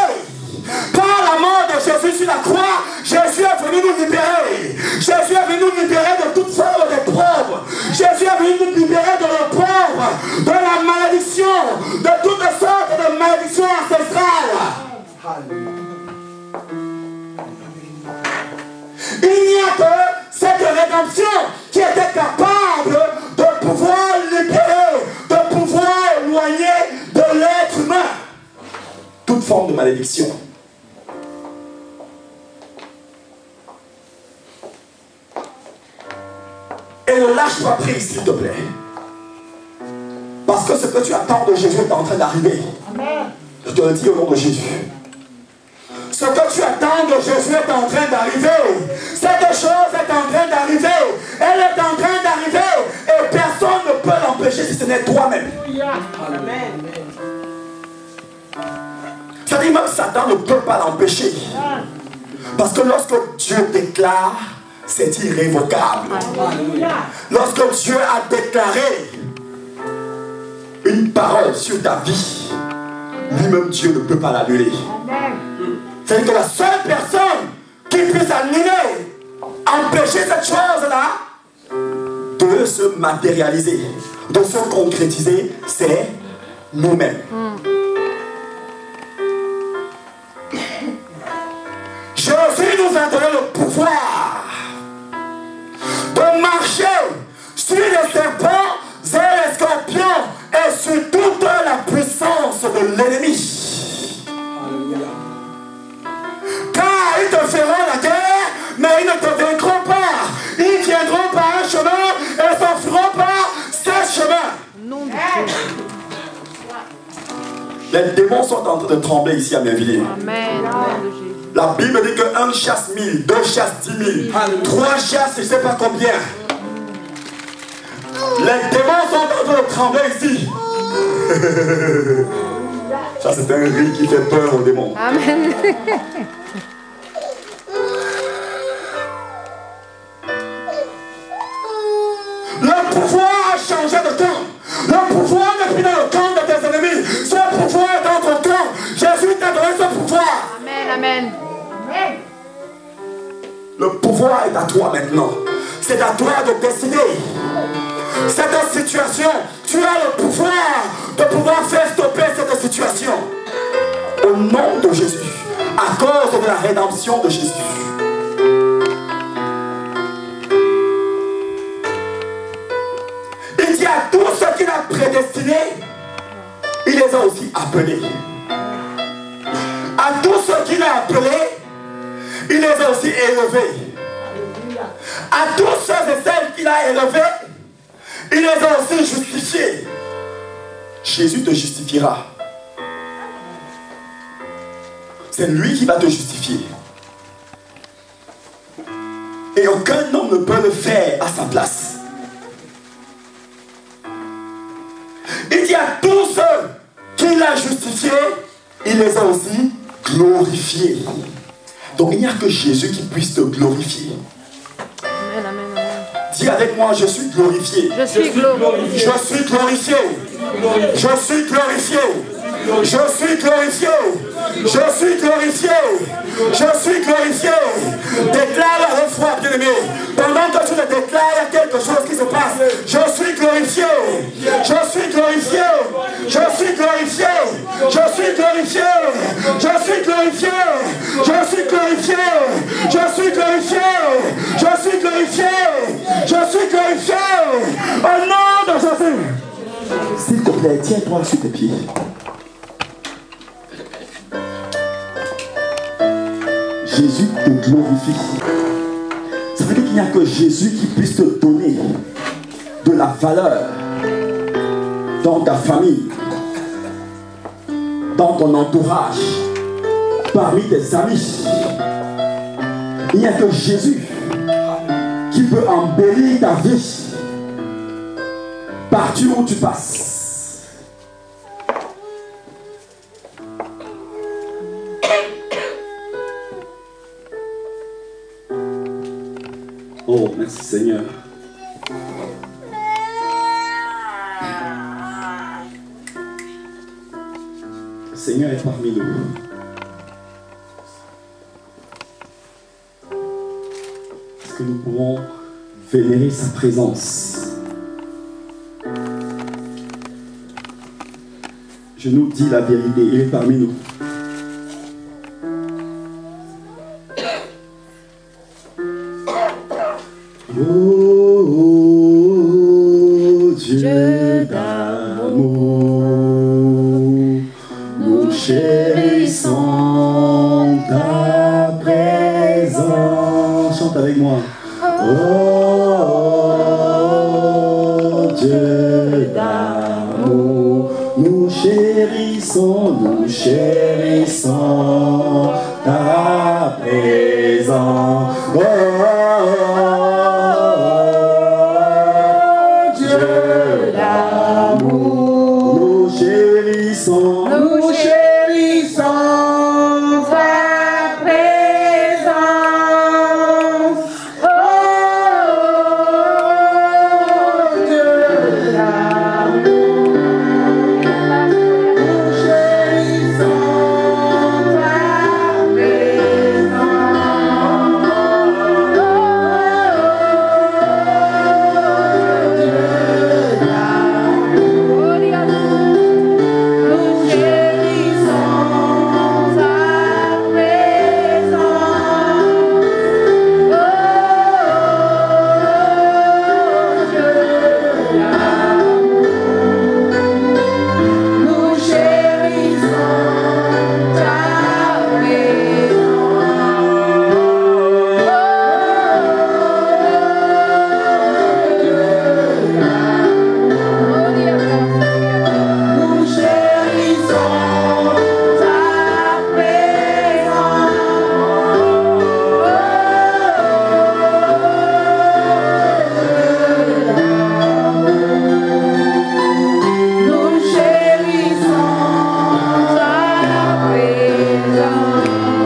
Par la mort de Jésus sur la croix, Jésus est venu nous libérer. Jésus est venu nous libérer de toute forme d'épreuve. Jésus est venu nous libérer de l'opprobre, de la malédiction, de toutes sortes de malédictions ancestrales. Il n'y a que cette rédemption qui était capable de pouvoir libérer, de pouvoir éloigner de l'être humain toute forme de malédiction. lâche pas prise, s'il te plaît. Parce que ce que tu attends de Jésus est en train d'arriver. Je te le dis au nom de Jésus. Ce que tu attends de Jésus est en train d'arriver. Cette chose est en train d'arriver. Elle est en train d'arriver. Et personne ne peut l'empêcher si ce n'est toi-même. C'est-à-dire même Satan ne peut pas l'empêcher. Parce que lorsque Dieu déclare, c'est irrévocable. Lorsque Dieu a déclaré une parole sur ta vie, lui-même Dieu ne peut pas l'annuler. C'est-à-dire que la seule personne qui puisse annuler, empêcher cette chose-là de se matérialiser, de se concrétiser, c'est nous-mêmes. Jésus nous a donné le pouvoir de marcher sur les serpents et les scorpions et sur toute la puissance de l'ennemi. Car ils te feront la guerre, mais ils ne te vaincront pas. Ils viendront par un chemin et s'enfuiront par ce chemin. Les démons sont en train de trembler ici à Mervilliers.
Amen.
La Bible dit que 1 chasse 1000, 2 chasse 10 000, 3 chasse je ne sais pas combien. Les démons sont en train de trembler ici. Ça c'est un rire qui fait peur aux démons.
Amen.
Le pouvoir a changé de camp. Le pouvoir n'est plus dans le camp de tes ennemis. Ce pouvoir est dans ton camp. Jésus t'a donné ce pouvoir.
Amen. Amen.
Le pouvoir est à toi maintenant. C'est à toi de décider. Cette situation, tu as le pouvoir de pouvoir faire stopper cette situation. Au nom de Jésus. À cause de la rédemption de Jésus. Il dit à tous ceux qu'il a prédestinés, il les a aussi appelés. À tous ceux qu'il a appelés, il les a aussi élevés. À tous ceux et celles qu'il a élevés, il les a aussi justifiés. Jésus te justifiera. C'est lui qui va te justifier. Et aucun homme ne peut le faire à sa place. Il dit à tous ceux qu'il a justifiés, il les a aussi glorifiés. Donc il n'y a que Jésus qui puisse te glorifier.
Amen, amen, amen.
Dis avec moi, je suis glorifié.
Je suis glorifié.
Je suis glorifié. Je suis glorifié. Je suis glorifié. Je suis glorifié. Je suis glorifié. Déclare avec foi, bien-aimé. Pendant que tu le déclares, il y a quelque chose qui se passe. Je suis glorifié. Je suis glorifié. Je suis glorifié. Je suis glorifié. Je suis glorifié. Je suis glorifié. Je suis glorifié. Je suis glorifié. Je suis glorifié. Au nom de Jésus. S'il te plaît, tiens-toi sur tes pieds. Jésus te glorifie. Ça veut dire qu'il n'y a que Jésus qui puisse te donner de la valeur dans ta famille, dans ton entourage, parmi tes amis. Il n'y a que Jésus qui peut embellir ta vie partout où tu passes. Oh, merci Seigneur. Le Seigneur est parmi nous. Est-ce que nous pouvons vénérer sa présence? Je nous dis la vérité, il est parmi nous. Oh, Dieu d'amour, nous chérissons ta présence. Chante avec moi. Oh, nous chérissons ta présence. Oh, Dieu d'amour, nous chérissons ta présence. Oh,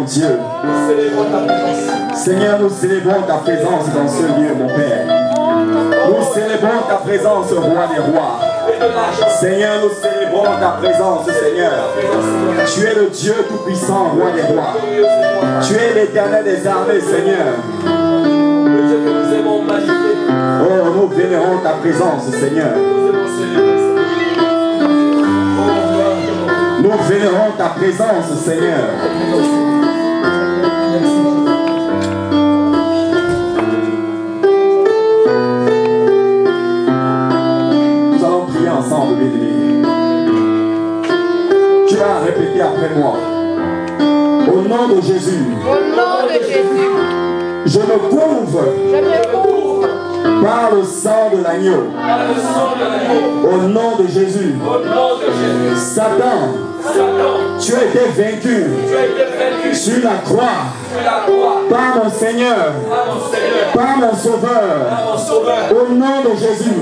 Dieu
Seigneur, nous célébrons ta présence dans ce lieu, mon Père. Nous célébrons ta présence, roi des rois. Seigneur, nous célébrons ta présence, Seigneur. Tu es le Dieu tout-puissant, roi des rois. Tu es l'Éternel des armées, Seigneur. Oh, nous vénérons ta présence, Seigneur. Nous vénérons ta présence, Seigneur. Nous allons prier ensemble, bien-aimés. Tu vas répéter après moi. Au nom de Jésus.
Au nom de Jésus.
Je me couvre par le sang de l'agneau, au nom de Jésus, Satan, tu as été vaincu sur la croix par mon Seigneur, par mon Sauveur, au nom de Jésus.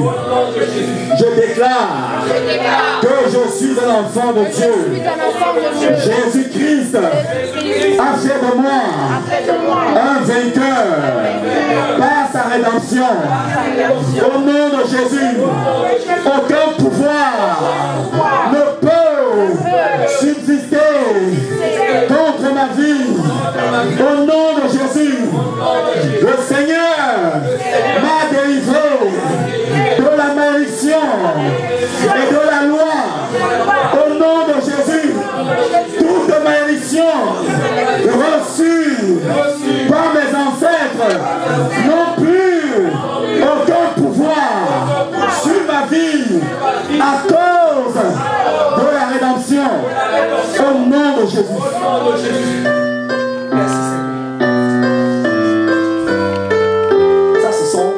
Je déclare que je suis un enfant de Dieu. Jésus-Christ a fait de moi un vainqueur par sa rédemption. Au nom de Jésus, aucun pouvoir ne peut subsister contre ma vie. Au nom de Jésus, le Seigneur m'a délivré de la malédiction et de la loi. Au nom de Jésus, toute malédiction reçue par mes ancêtres n'ont plus aucun pouvoir sur ma vie à cause de la rédemption. Au nom de Jésus. Ça, ce sont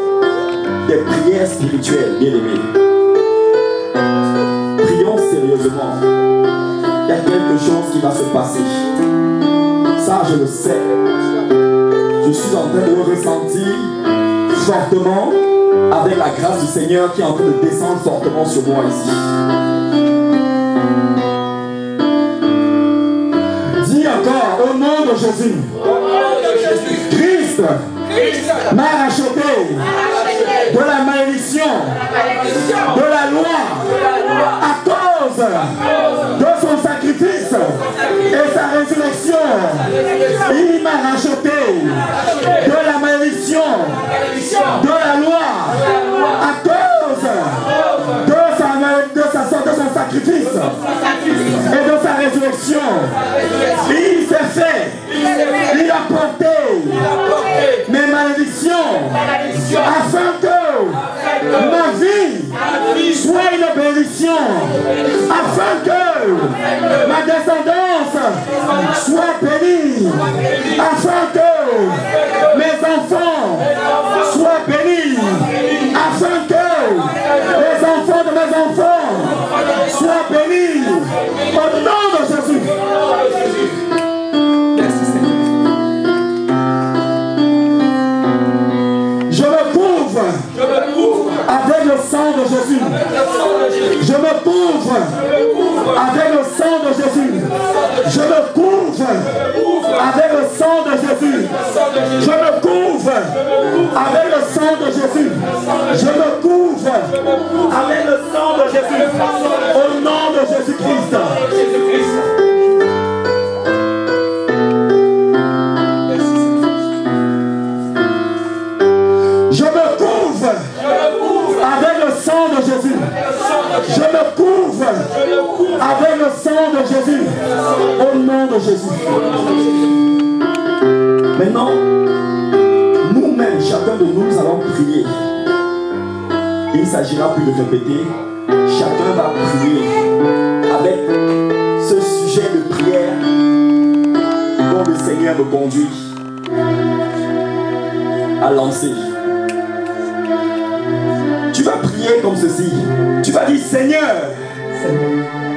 des prières spirituelles, bien-aimés. Prions sérieusement. Il y a quelque chose qui va se passer. Ça, je le sais. Je suis en train de le ressentir fortement avec la grâce du Seigneur qui est en train de descendre fortement sur moi ici. Dis encore, au nom de Jésus, Christ m'a racheté de la malédiction, de la loi, à cause de son sacrifice et sa résurrection. Il m'a racheté de la malédiction, de la loi, à cause de son sacrifice et de sa résurrection. Il s'est fait, il a porté mes malédictions afin que ma vie soit une bénédiction, afin que ma descendance soit bénie, afin que mes enfants soient bénis, afin que les enfants de mes enfants soient bénis, au nom de Jésus. Je me couvre avec le sang de Jésus. Je me couvre avec le sang de Jésus. Je me couvre avec le sang de Jésus. Je me couvre avec le sang de Jésus. Je me couvre avec le sang de Jésus. Au nom de Jésus-Christ. Je me couvre avec le sang de Jésus. Je me couvre avec le sang de Jésus. Au nom de Jésus. Maintenant, nous-mêmes, chacun de nous allons prier. Il ne s'agira plus de répéter. Chacun va prier avec ce sujet de prière dont le Seigneur me conduit à lancer. Tu vas prier comme ceci. Tu vas dire, Seigneur,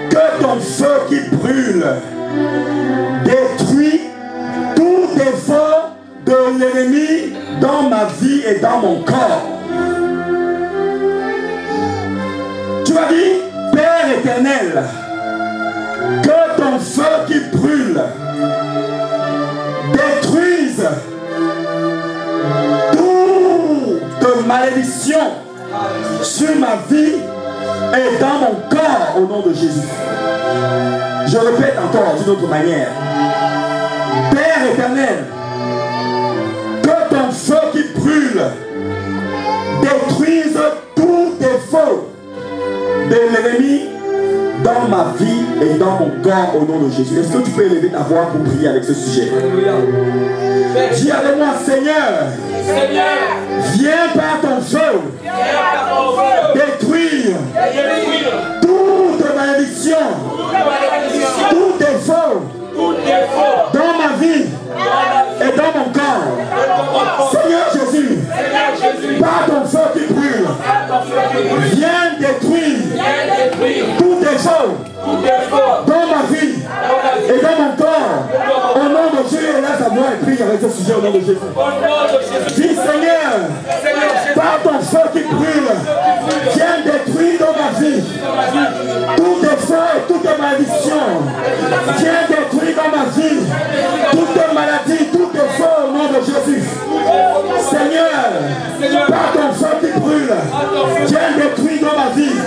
que ton feu qui brûle détruit tout effort de l'ennemi dans ma vie et dans mon corps. Tu vas dire, Père éternel, que ton feu qui brûle détruise toute malédiction sur ma vie et dans mon corps au nom de Jésus. Je répète encore d'une autre manière. Père éternel, que ton feu qui brûle détruise tout défaut de l'ennemi dans ma vie et dans mon corps au nom de Jésus. Est-ce que tu peux élever ta voix pour prier avec ce sujet? Dis avec moi, Seigneur, viens par ton feu détruire toute malédiction, tout défaut dans ma vie et dans mon corps. Seigneur Jésus, par ton feu
viens détruire tout défaut dans ma vie et dans mon corps. Au nom de Jésus, et là sa voix et prie avec ce sujet au nom de Jésus. Dis Seigneur, par ton feu qui brûle, viens détruire dans ma vie tout défaut et toute malédiction. Viens détruire dans ma vie toute maladie, tout défaut au nom de Jésus. Seigneur, par ton feu qui brûle, viens détruire dans ma vie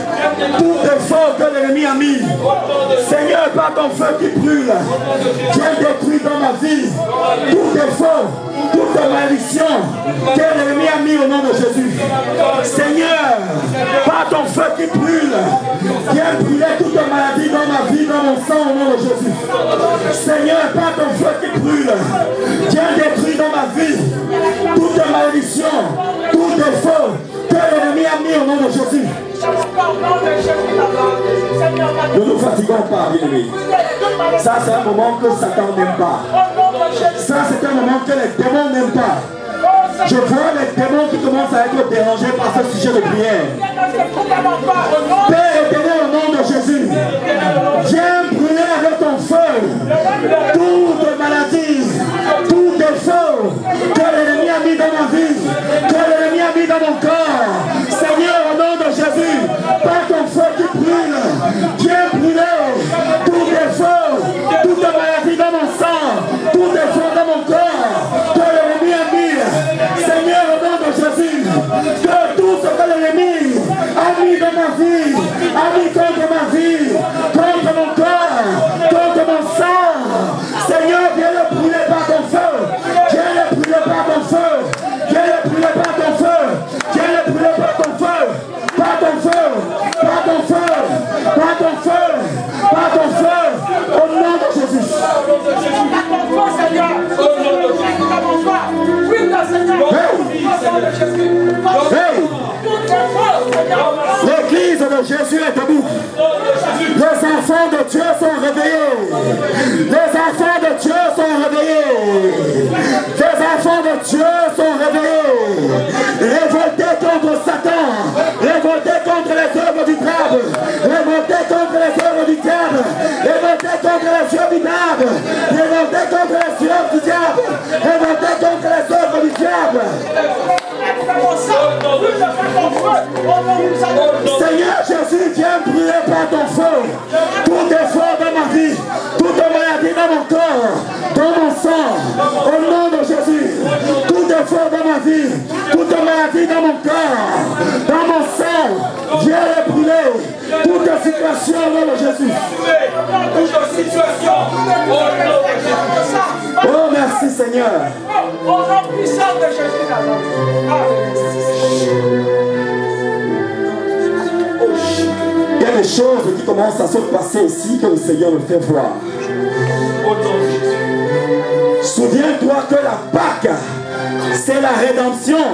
tout défaut que l'ennemi a mis. Seigneur, par ton feu qui brûle, viens détruire dans ma vie tout défaut, toute malédiction que l'ennemi a mis au nom de Jésus. Seigneur, par ton feu qui brûle, viens brûler toute maladie dans ma vie, dans mon sang au nom de Jésus. Seigneur, par ton feu qui brûle, viens détruire dans ma vie toute malédiction, tout défaut que l'ennemi a mis au nom de Jésus. Ne nous fatiguons pas, bien-aimés. Ça, c'est un moment que Satan n'aime pas. Ça, c'est un moment que les démons n'aiment pas. Je vois les démons qui commencent à être dérangés par ce sujet de prière. Père éternel, au nom de Jésus, viens brûler avec ton feu toute maladie, tout défaut que l'ennemi a mis dans ma vie, que l'ennemi a mis dans mon corps. Seigneur, au nom de Jésus, par ton feu qui brûle, viens brûler tout défaut, toute maladie dans mon sang, tout défaut dans mon corps, que l'ennemi a mis. Seigneur, au nom de Jésus, que tout ce que l'ennemi a mis dans ma vie, a mis contre ma vie, contre mon corps, contre mon sang, Seigneur, viens le brûler par ton feu, viens le brûler par ton feu, viens le brûler par ton feu, viens le brûler par ton feu, par ton feu, par ton feu, par ton feu, par ton feu, au nom de Jésus. L'église de Jésus est debout. Les enfants de Dieu sont réveillés. Les enfants de Dieu sont réveillés. Les enfants de Dieu sont réveillés. Révoltés contre Satan. Révoltés contre les œuvres du diable. Révoltés contre les œuvres du diable. Révoltés contre les œuvres du diable. Révoltés contre les œuvres du diable. Révoltés contre les œuvres du diable. Seigneur Jésus, viens brûler par ton feu tout défaut dans ma vie, toute maladie dans mon corps, dans mon sang, au nom de Jésus. Tout défaut dans ma vie, toute maladie dans mon corps, dans mon sang, viens les brûler. Toute situation au nom de Jésus. Oh, merci Seigneur. Au nom puissant de Jésus. Il y a des choses qui commencent à se passer ici que le Seigneur me fait voir. Souviens-toi que la Pâque, c'est la rédemption.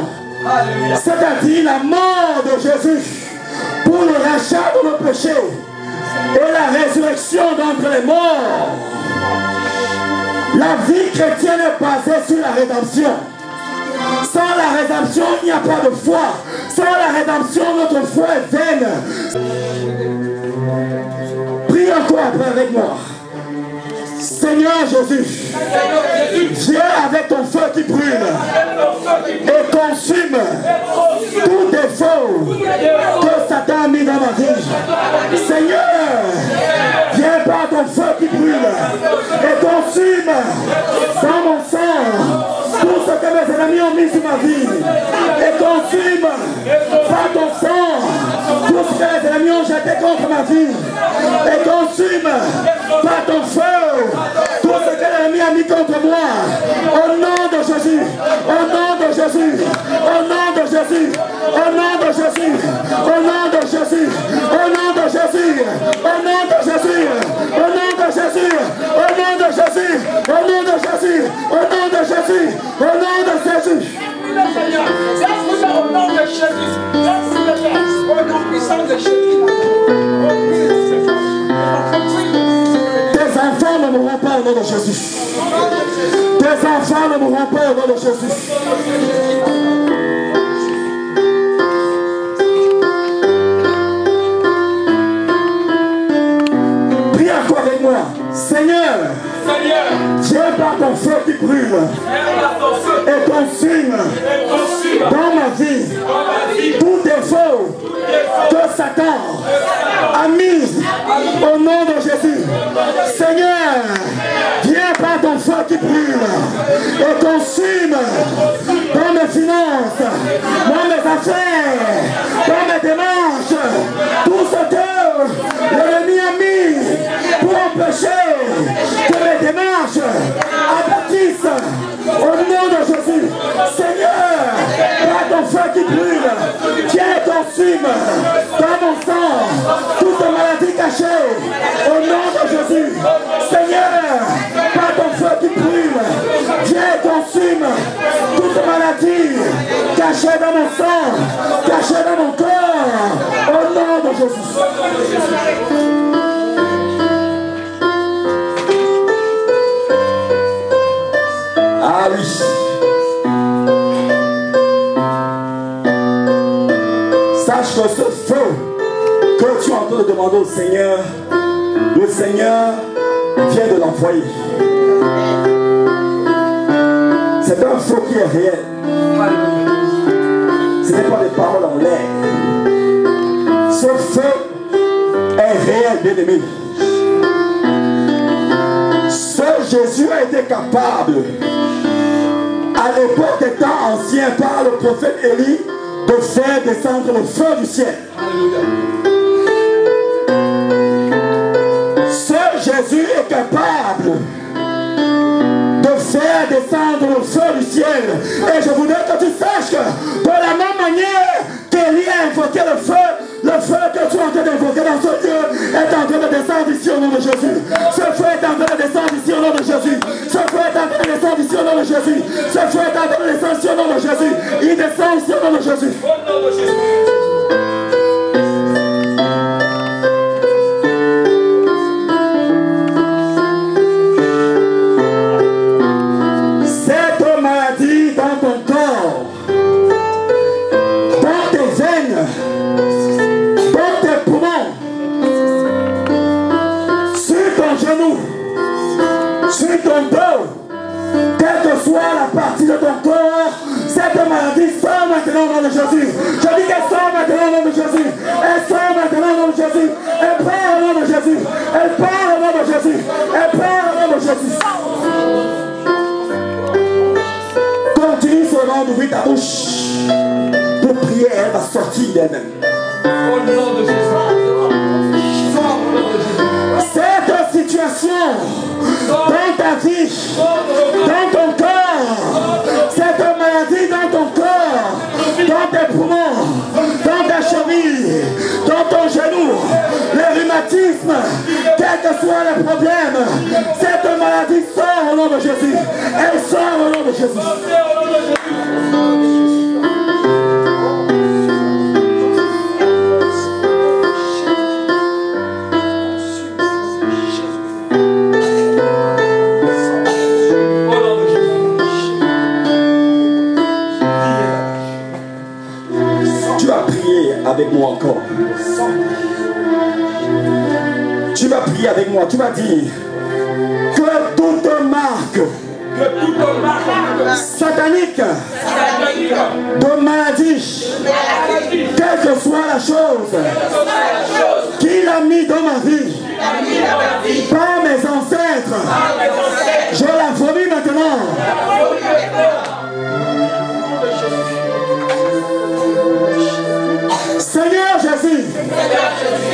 C'est-à-dire la mort de Jésus pour le rachat de nos péchés et la résurrection d'entre les morts. La vie chrétienne est basée sur la rédemption. Sans la rédemption, il n'y a pas de foi. Sans la rédemption, notre foi est vaine. Prie encore avec moi. Seigneur Jésus, viens avec ton feu qui brûle et consume tout défaut que Satan a mis dans ma vie. Seigneur, viens par ton feu qui brûle et consume dans mon sang tout ce que mes ennemis ont mis sur ma vie. Et consume par ton sang tout ce que les ennemis ont jeté contre ma vie. Et consume par ton feu tout ce que l'ennemi a mis contre moi. Au nom de Jésus, au nom de Jésus, au nom de Jésus, au nom de Jésus, au nom de Jésus, au nom de Jésus, au nom de Jésus, au nom de Jésus, au nom de Jésus, au nom de Jésus, au nom de Jésus, au nom de Jésus. Au nom de Jésus, au nom puissant de Jésus. Tes enfants ne mourront pas au nom de Jésus. Tes enfants ne mourront pas au nom de Jésus. Seigneur, viens par ton feu qui brûle et consume dans ma vie tout défaut que Satan a mis au nom de Jésus. Seigneur, viens par ton feu qui brûle et consume dans mes finances, dans mes affaires, dans mes démarches, tout ce que l'ennemi a mis pour empêcher que mes démarches aboutissent au nom de Jésus. Seigneur, par ton feu qui brûle, viens et consume dans mon sang toute maladie cachée au nom de Jésus. Seigneur, par ton feu qui brûle, viens et consume toute maladie cachée dans mon sang, cachée dans mon corps au nom de Jésus.
Ah oui. Sache que ce feu que tu es en train de demander au Seigneur, le Seigneur vient de l'envoyer. C'est un feu qui est réel. Ce n'est pas des paroles en l'air. Ce feu est réel, bien-aimé. Ce Jésus a été capable, à l'époque des temps anciens, par le prophète Élie, de faire descendre le feu du ciel. Ce Jésus est capable de faire descendre le feu du ciel. Et je voudrais que tu saches que de la même manière qu'Élie a invoqué le feu que tu es en train d'invoquer dans ce lieu est en train de descendre ici au nom de Jésus. Ce feu est en train de descendre ici au nom de Jésus. Ce feu est en train de descendre ici au nom de Jésus. Ce feu est en train de descendre ici au nom de Jésus. Il descend ici au nom de Jésus. Cette maladie dans ton corps, dans tes veines, dans tes poumons, sur ton genou, sur ton dos, quelle que soit la partie de ton corps, cette maladie sort maintenant au nom de Jésus. Je dis qu'elle sort maintenant au nom de Jésus. Elle sort maintenant au nom de Jésus. Elle part au nom de Jésus. Elle part au nom de Jésus. Elle part au nom de Jésus. Continue seulement d'ouvrir ta bouche, de prier, elle va sortir d'elle-même. Au nom de Jésus. Cette situation dans ta vie, dans ton corps, cette maladie dans ton corps, dans tes poumons, dans ta cheville, dans ton genou, le rhumatisme, quel que soit le problème, cette maladie sort au nom de Jésus. Elle sort au nom de Jésus. Avec moi encore. Tu vas prier avec moi. Tu vas dire que toute marque satanique de maladie, quelle que soit la chose qu'il a mis dans ma vie par mes ancêtres, je la vomis maintenant. Seigneur Jésus,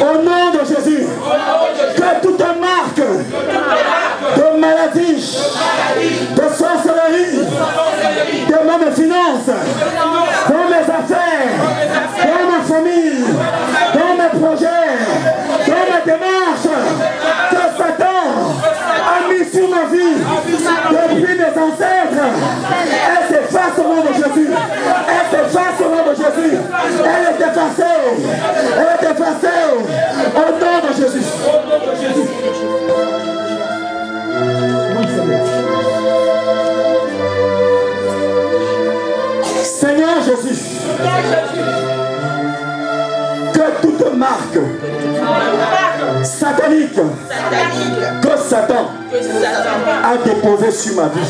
au nom de Jésus, que toute marque de maladie, de sorcellerie, dans mes finances, dans mes affaires, dans ma famille, dans mes projets, dans mes démarches, que Satan a mis sur ma vie depuis mes ancêtres, elle s'efface au nom de Jésus. Elle s'efface au nom de Jésus. Elle est effacée. Elle est effacée au nom de Jésus. Seigneur Jésus, que toute marque
satanique que Satan a déposé sur ma vie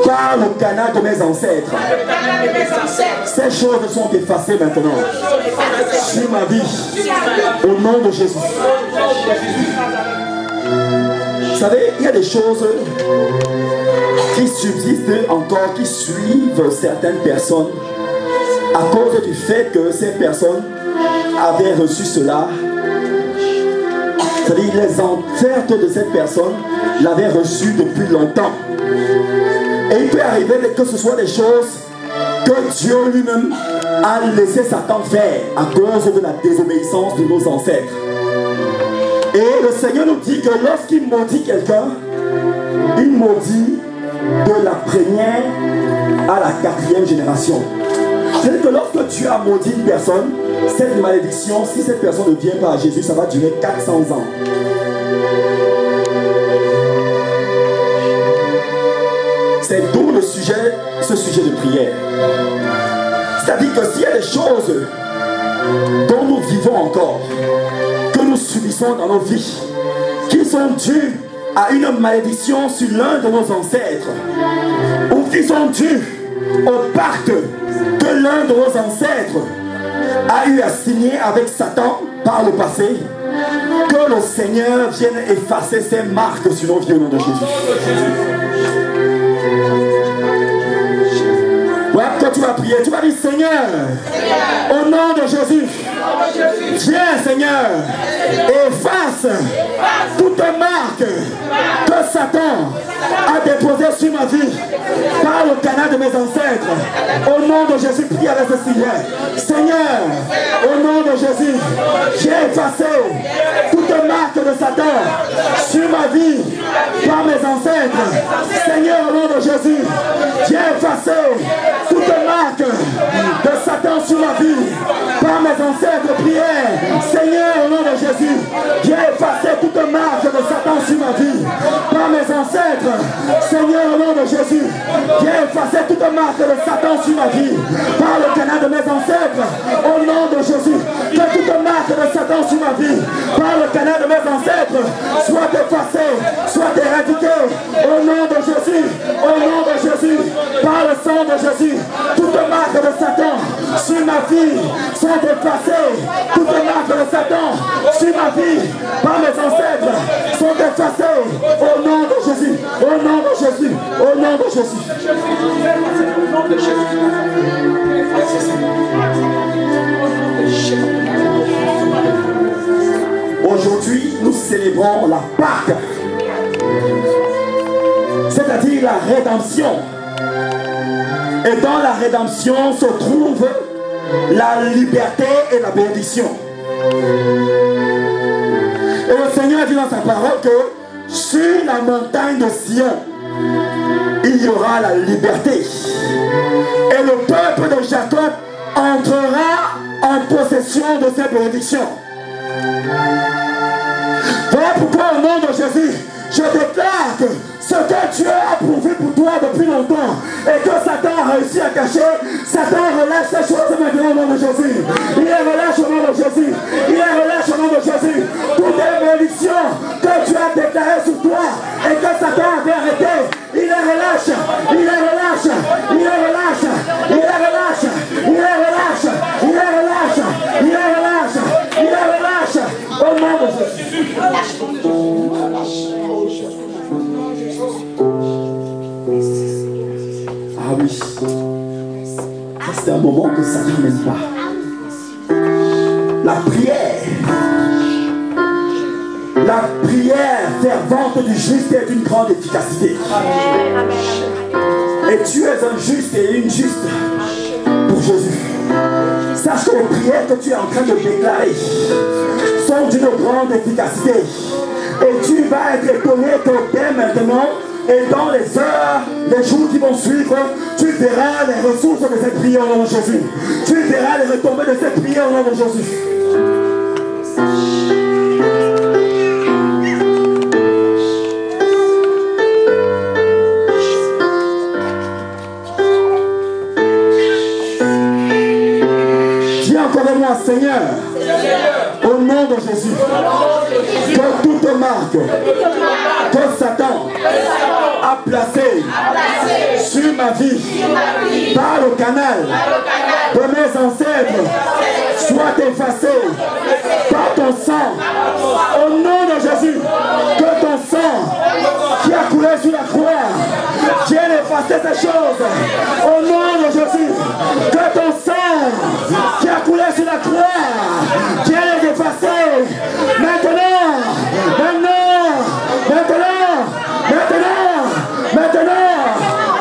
par le canal de mes ancêtres. Ces choses sont effacées maintenant sur ma vie au nom de Jésus. Vous savez, il y a des choses qui subsistent encore, qui suivent certaines personnes à cause du fait que ces personnes avaient reçu cela. C'est-à-dire les ancêtres de cette personne l'avaient reçu depuis longtemps. Et il peut arriver que ce soit des choses que Dieu lui-même a laissé Satan faire à cause de la désobéissance de nos ancêtres. Et le Seigneur nous dit que lorsqu'il maudit quelqu'un, il maudit de la première à la quatrième génération. C'est-à-dire que lorsque tu as maudit une personne, cette malédiction, si cette personne ne vient pas à Jésus, ça va durer 400 ans. C'est d'où ce sujet de prière. C'est-à-dire que s'il y a des choses dont nous vivons encore, que nous subissons dans nos vies, qui sont dues à une malédiction sur l'un de nos ancêtres, ou qui sont dues au pacte que l'un de nos ancêtres a eu à signer avec Satan par le passé, que le Seigneur vienne effacer ses marques sur nos vies au nom de Jésus. Voilà, quand tu vas prier, tu vas dire Seigneur, au nom de Jésus, viens Seigneur, efface toute marque que Satan a déposée sur ma vie par le canal de mes ancêtres. Au nom de Jésus, prie avec ce Seigneur. Seigneur, au nom de Jésus, j'ai effacé toute marque de Satan sur ma vie par mes ancêtres. Seigneur, au nom de Jésus, j'ai effacé toute marque de Satan sur ma vie par mes ancêtres. Prière. Seigneur, au nom de Jésus, j'ai effacé toute marque de Satan sur ma vie par mes ancêtres. Seigneur, au nom de Jésus, j'ai effacé toute marque de Satan sur ma vie par le canal de mes ancêtres. Au nom de Jésus, que toute marque de Satan sur ma vie par le canal de mes ancêtres soit effacée, soit éradiquée. Au nom de Jésus, au nom de Jésus, par le sang de Jésus, toute marque de Satan sur ma vie sont effacées. Toutes les marques de Satan sur ma vie par mes ancêtres sont effacées. Au nom de Jésus, au nom de Jésus, au nom de Jésus. Aujourd'hui, nous célébrons la Pâque, c'est-à-dire la rédemption. Et dans la rédemption se trouve la liberté et la bénédiction. Et le Seigneur dit dans sa parole que sur la montagne de Sion, il y aura la liberté. Et le peuple de Jacob entrera en possession de ces bénédictions. Voilà pourquoi au nom de Jésus, je déclare que ce que Dieu a prouvé pour toi depuis longtemps et que Satan a réussi à cacher, Satan relâche ces choses maintenant au nom de Jésus. Il les relâche au nom de Jésus. Il les relâche au nom de Jésus. Toutes les malédictions que Dieu a déclarées sur toi et que Satan avait arrêté, il les relâche. Il les relâche. Il les relâche. Il les relâche. Il les relâche. Il les relâche. Il les relâche. Il les relâche au nom de Jésus. Ah oui, c'est un moment que ça n'aime pas. La prière fervente du juste est d'une grande efficacité. Et tu es un juste et une juste pour Jésus. Sache que les prières que tu es en train de déclarer sont d'une grande efficacité. Et tu vas être étonné que dès maintenant, et dans les heures, les jours qui vont suivre, tu verras les ressources de cette prière au nom de Jésus. Tu verras les retombées de cette prière au nom de Jésus. Dis encore avec moi, Seigneur. Au nom de Jésus. Que toute marque que Satan a placée sur ma vie par le canal de mes ancêtres soit effacée par ton sang. Au nom de Jésus, que ton sang qui a coulé sur la croix vienne effacer ces choses. Au nom de Jésus, que ton sang qui a coulé sur la croix vienne les effacer. Maintenant,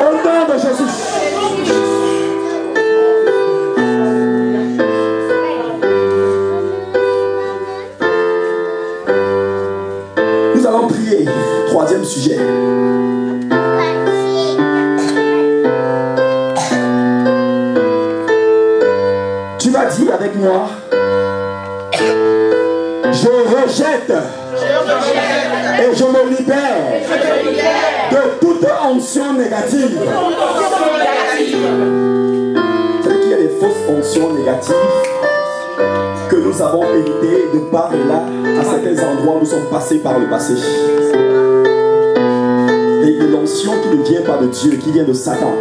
au nom de Jésus. Nous allons prier. Troisième sujet. Tu vas dire avec moi, je rejette et je me libère de toute onction négative. C'est-à-dire qu'il y a des fausses onctions négatives que nous avons héritées de part et là, à certains endroits où nous sommes passés par le passé. Et l'onction qui ne vient pas de Dieu, qui vient de Satan,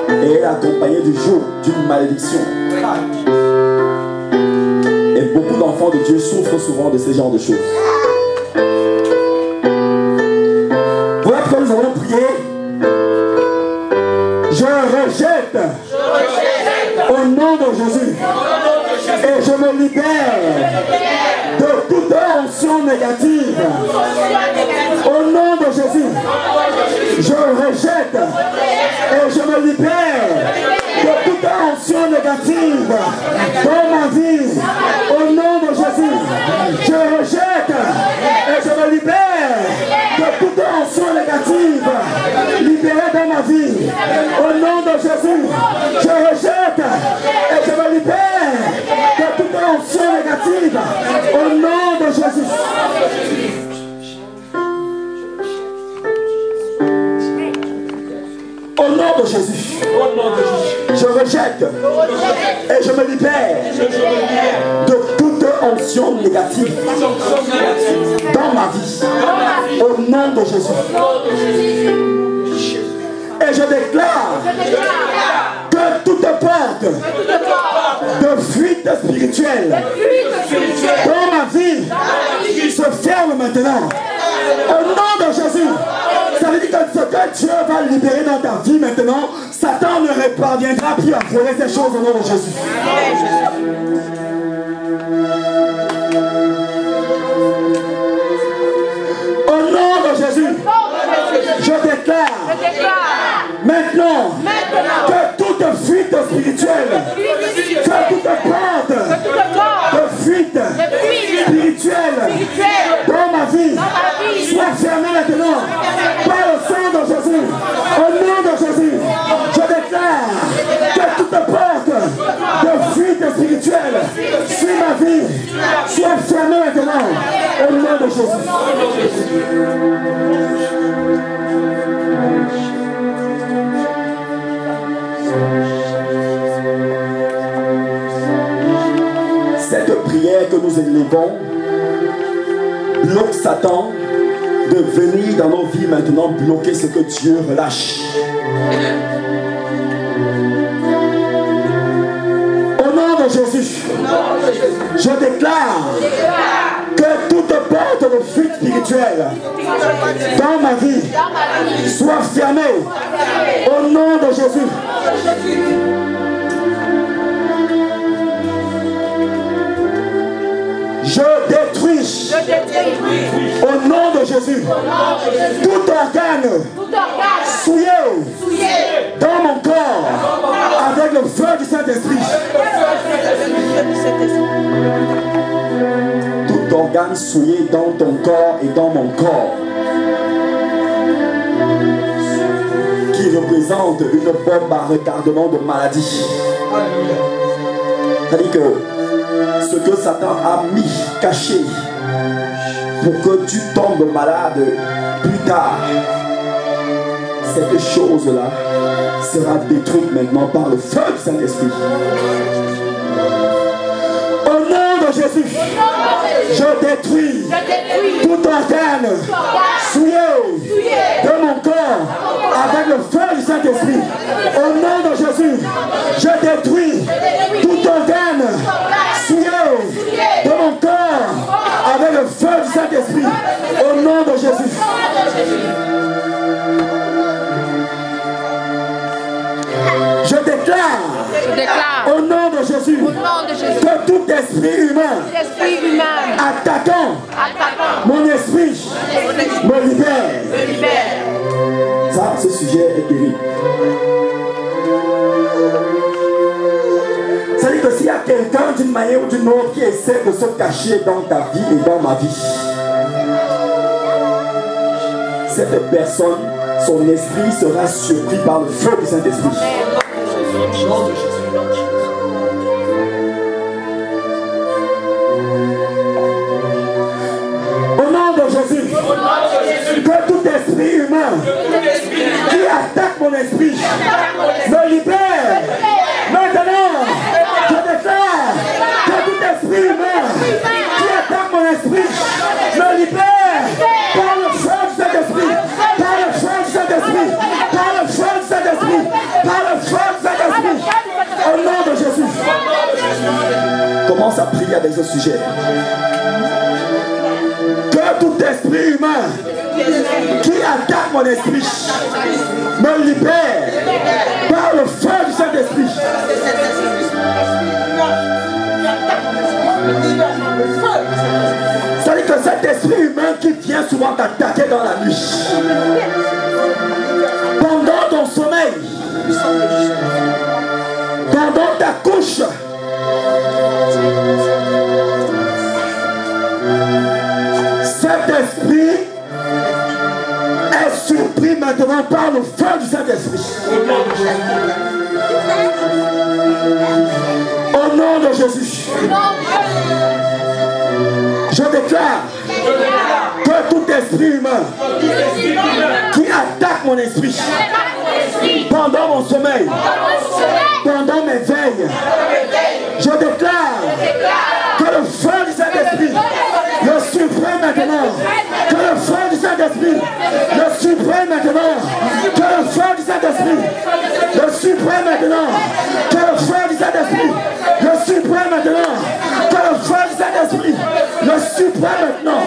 et elle est accompagnée du jour d'une malédiction. Et beaucoup d'enfants de Dieu souffrent souvent de ce genre de choses. Voilà pourquoi nous allons prier. Je rejette au nom de Jésus et je me libère de toute onction négative. Au nom de Jésus, je rejette et je me libère de toute onction négative dans ma vie. Au nom de Jésus, je rejette et je me libère de toute onction négative libérée dans ma vie. Au nom de Jésus, je rejette et je me libère de toute onction négative. Au nom de Jésus. Au nom de Jésus, je rejette et je me libère de toute onction négative dans ma vie. Au nom de Jésus. Et je déclare que toute porte de fuite spirituelle dans ma vie se ferme maintenant. Au nom de Jésus. Ça veut dire que ce que Dieu va libérer dans ta vie maintenant, Satan ne parviendra plus à voler ces choses au nom de Jésus. Au nom de Jésus, je déclare maintenant que toute fuite spirituelle, que toute porte de fuite spirituelle dans ma vie soit fermée maintenant par le sang de Jésus. Au nom de Jésus, je déclare que toute porte de fuite spirituelle sur ma vie soit fermée maintenant au nom de Jésus. Cette prière que nous élevons bloque Satan de venir dans nos vies maintenant bloquer ce que Dieu relâche. Au nom de Jésus, je déclare que toute porte de fuite spirituelle dans ma vie soit fermée. Au nom de Jésus. Je détruis au nom de Jésus tout organe souillé dans mon corps avec le feu du Saint-Esprit. Tout organe souillé dans ton corps et dans mon corps qui représente une bombe à retardement de maladie. C'est-à-dire que ce que Satan a mis, caché, pour que tu tombes malade plus tard, cette chose-là sera détruite maintenant par le feu du Saint-Esprit. Au nom de Jésus. Jésus, je détruis tout organe souillé de mon corps avec le feu du Saint-Esprit. Au nom de Jésus, je détruis tout organe souillé de mon corps avec le feu du Saint-Esprit. Au nom de Jésus. Je déclare au nom de Jésus que tout esprit humain attaquant mon esprit me libère. Ça, ce sujet est terrible. C'est-à-dire que s'il y a quelqu'un d'une manière ou d'une autre qui essaie de se cacher dans ta vie et dans ma vie, cette personne, son esprit sera surpris par le feu du Saint-Esprit. Au nom de Jésus, que tout esprit humain qui attaque mon esprit me libère. Maintenant, je déclare que tout esprit humain qui attaque mon esprit me libère par le feu du Saint-Esprit, par le feu du Saint-Esprit, par le feu du Saint-Esprit, par le feu du Saint-Esprit. Au nom de Jésus. Commence à prier avec ce sujet. Que tout esprit humain qui attaque mon esprit me libère par le feu du Saint-Esprit. C'est-à-dire que cet esprit humain qui vient souvent t'attaquer dans la nuit, pendant ton sommeil, pendant ta couche, cet esprit est surpris maintenant par le feu du Saint-Esprit. Au nom de Jésus, je déclare que tout esprit humain qui attaque mon esprit pendant mon sommeil, pendant mes veilles, je déclare que le feu du Saint-Esprit le supprime maintenant, que le feu du Saint-Esprit le supprime maintenant, que le feu du Saint-Esprit le supprime maintenant, que le feu du Saint-Esprit le supprime maintenant, que le feu du Saint-Esprit le supprime maintenant.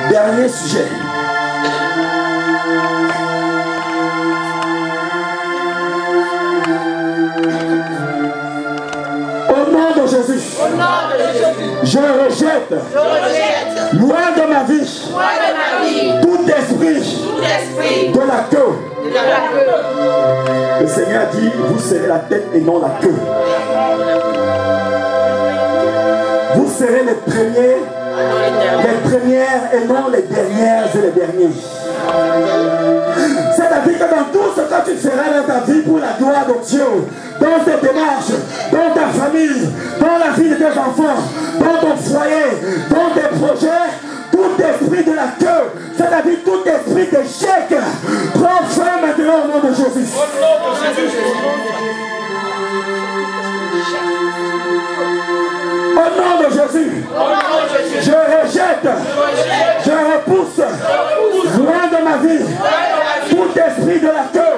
Dernier sujet. Au nom de Jésus, je rejette loin de ma vie tout esprit de la queue. Le Seigneur dit, vous serez la tête et non la queue. Vous serez les premiers, les premières et non les dernières et les derniers. C'est-à-dire que dans tout ce que tu feras dans ta vie pour la gloire de Dieu, dans tes démarches, dans ta famille, dans la vie de tes enfants, dans ton foyer, dans tes projets, tout esprit de la queue, c'est-à-dire tout esprit d'échec, prends fin maintenant au nom de Jésus. Au nom de Jésus, je rejette, je repousse, loin de ma vie, tout esprit de la queue.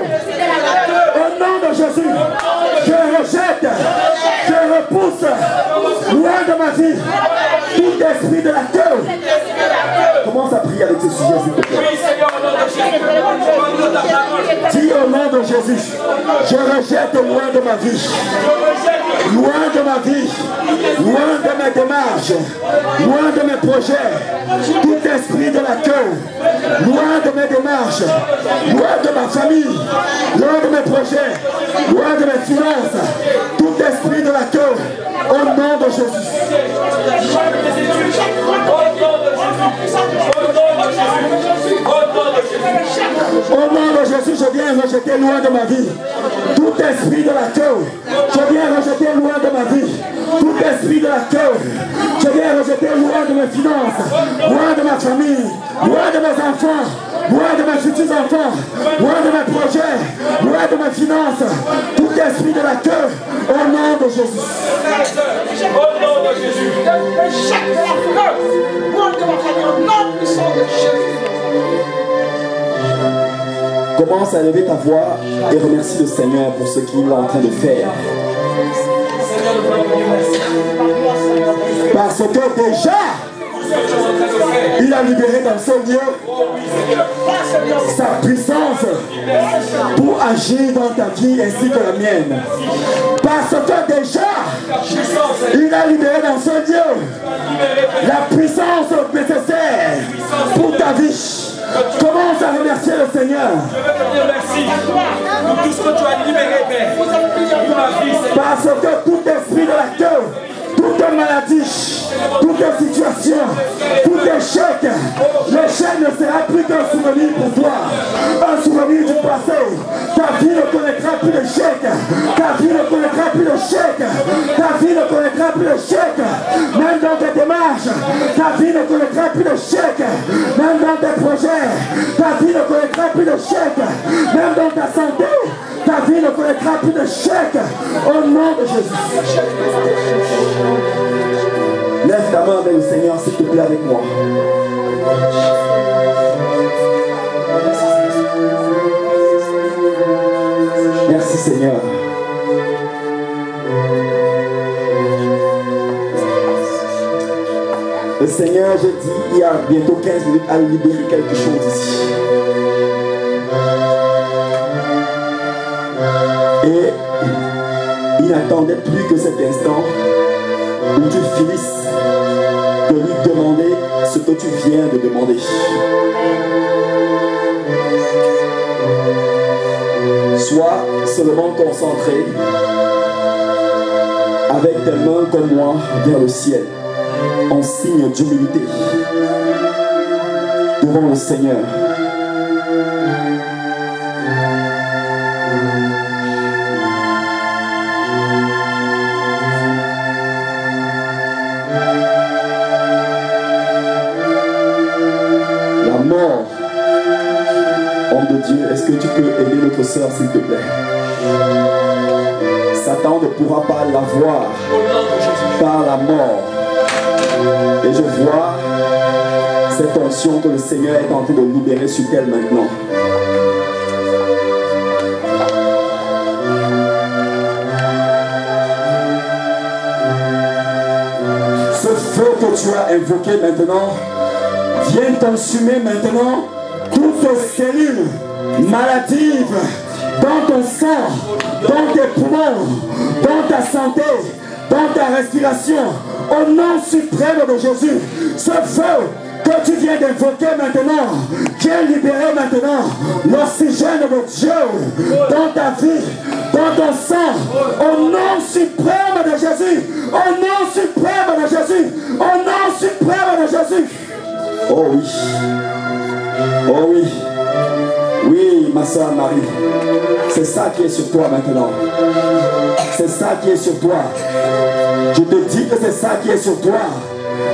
Au nom de Jésus, je rejette, je repousse, loin de ma vie, tout esprit de la queue. Commence à prier avec ce sujet, s'il te plaît. Dis au nom de Jésus, je rejette loin de ma vie, loin de ma vie, loin de mes démarches, loin de mes projets, tout esprit de la queue, loin de mes démarches, loin de ma famille, loin de mes projets, loin de mes finances, tout esprit de la queue, au nom de Jésus. Au nom de Jésus, je viens rejeter loin de ma vie tout esprit de la queue. Je viens rejeter loin de ma vie tout esprit de la queue. Je viens rejeter loin de mes finances, loin de ma famille, loin de mes enfants, loin de mes futurs enfants, loin de mes projets, loin de mes finances, tout esprit de la queue, au nom de Jésus.
Au nom de Jésus. Chaque fois, loin de ma famille, au nom puissant de Jésus.
Commence à lever ta voix et remercie le Seigneur pour ce qu'il est en train de faire.
Parce que déjà, il a libéré dans ce lieu sa puissance pour agir dans ta vie ainsi que la mienne. Parce que déjà, il a libéré dans ce lieu la puissance nécessaire pour ta vie. Commence à remercier le Seigneur.
Je veux te dire merci pour tout ce que tu as libéré, Père. Pour ma vie, Seigneur.
Parce que tout esprit de la queue, toute maladie, toute situation, tout échec, l'échec ne sera plus qu'un souvenir pour toi. Un souvenir du passé. Ta vie ne connaîtra plus d'échec. Ta vie ne connaîtra plus d'échec. Ta vie ne connaîtra plus d'échec. Même dans tes démarches, ta vie ne connaîtra plus d'échec. Même dans tes projets, ta vie ne connaîtra plus d'échec. Même dans ta santé, ta vie ne connaîtra plus d'échec. Au nom de Jésus.
Lève ta main vers le Seigneur, s'il te plaît, avec moi. Merci Seigneur. Le Seigneur, j'ai dit, il y a bientôt 15 minutes à libérer quelque chose ici. Et il n'attendait plus que cet instant où tu finisses de lui demander ce que tu viens de demander. Sois seulement concentré avec tes mains comme moi vers le ciel, en signe d'humilité devant le Seigneur. Homme de Dieu, est-ce que tu peux aider notre sœur s'il te plaît? Satan ne pourra pas l'avoir par la mort. Et je vois cette onction que le Seigneur est en train de libérer sur elle maintenant.
Ce feu que tu as invoqué maintenant vient consumer maintenant toutes tes cellules maladives dans ton sang, dans tes poumons, dans ta santé, dans ta respiration. Au nom suprême de Jésus, ce feu que tu viens d'invoquer maintenant, viens libérer maintenant l'oxygène de Dieu dans ta vie, dans ton sang, au nom suprême de Jésus, au nom suprême de Jésus, au nom suprême de Jésus.
Oh oui. Oh oui. Oui, ma soeur Marie. C'est ça qui est sur toi maintenant. C'est ça qui est sur toi. Je te dis que c'est ça qui est sur toi.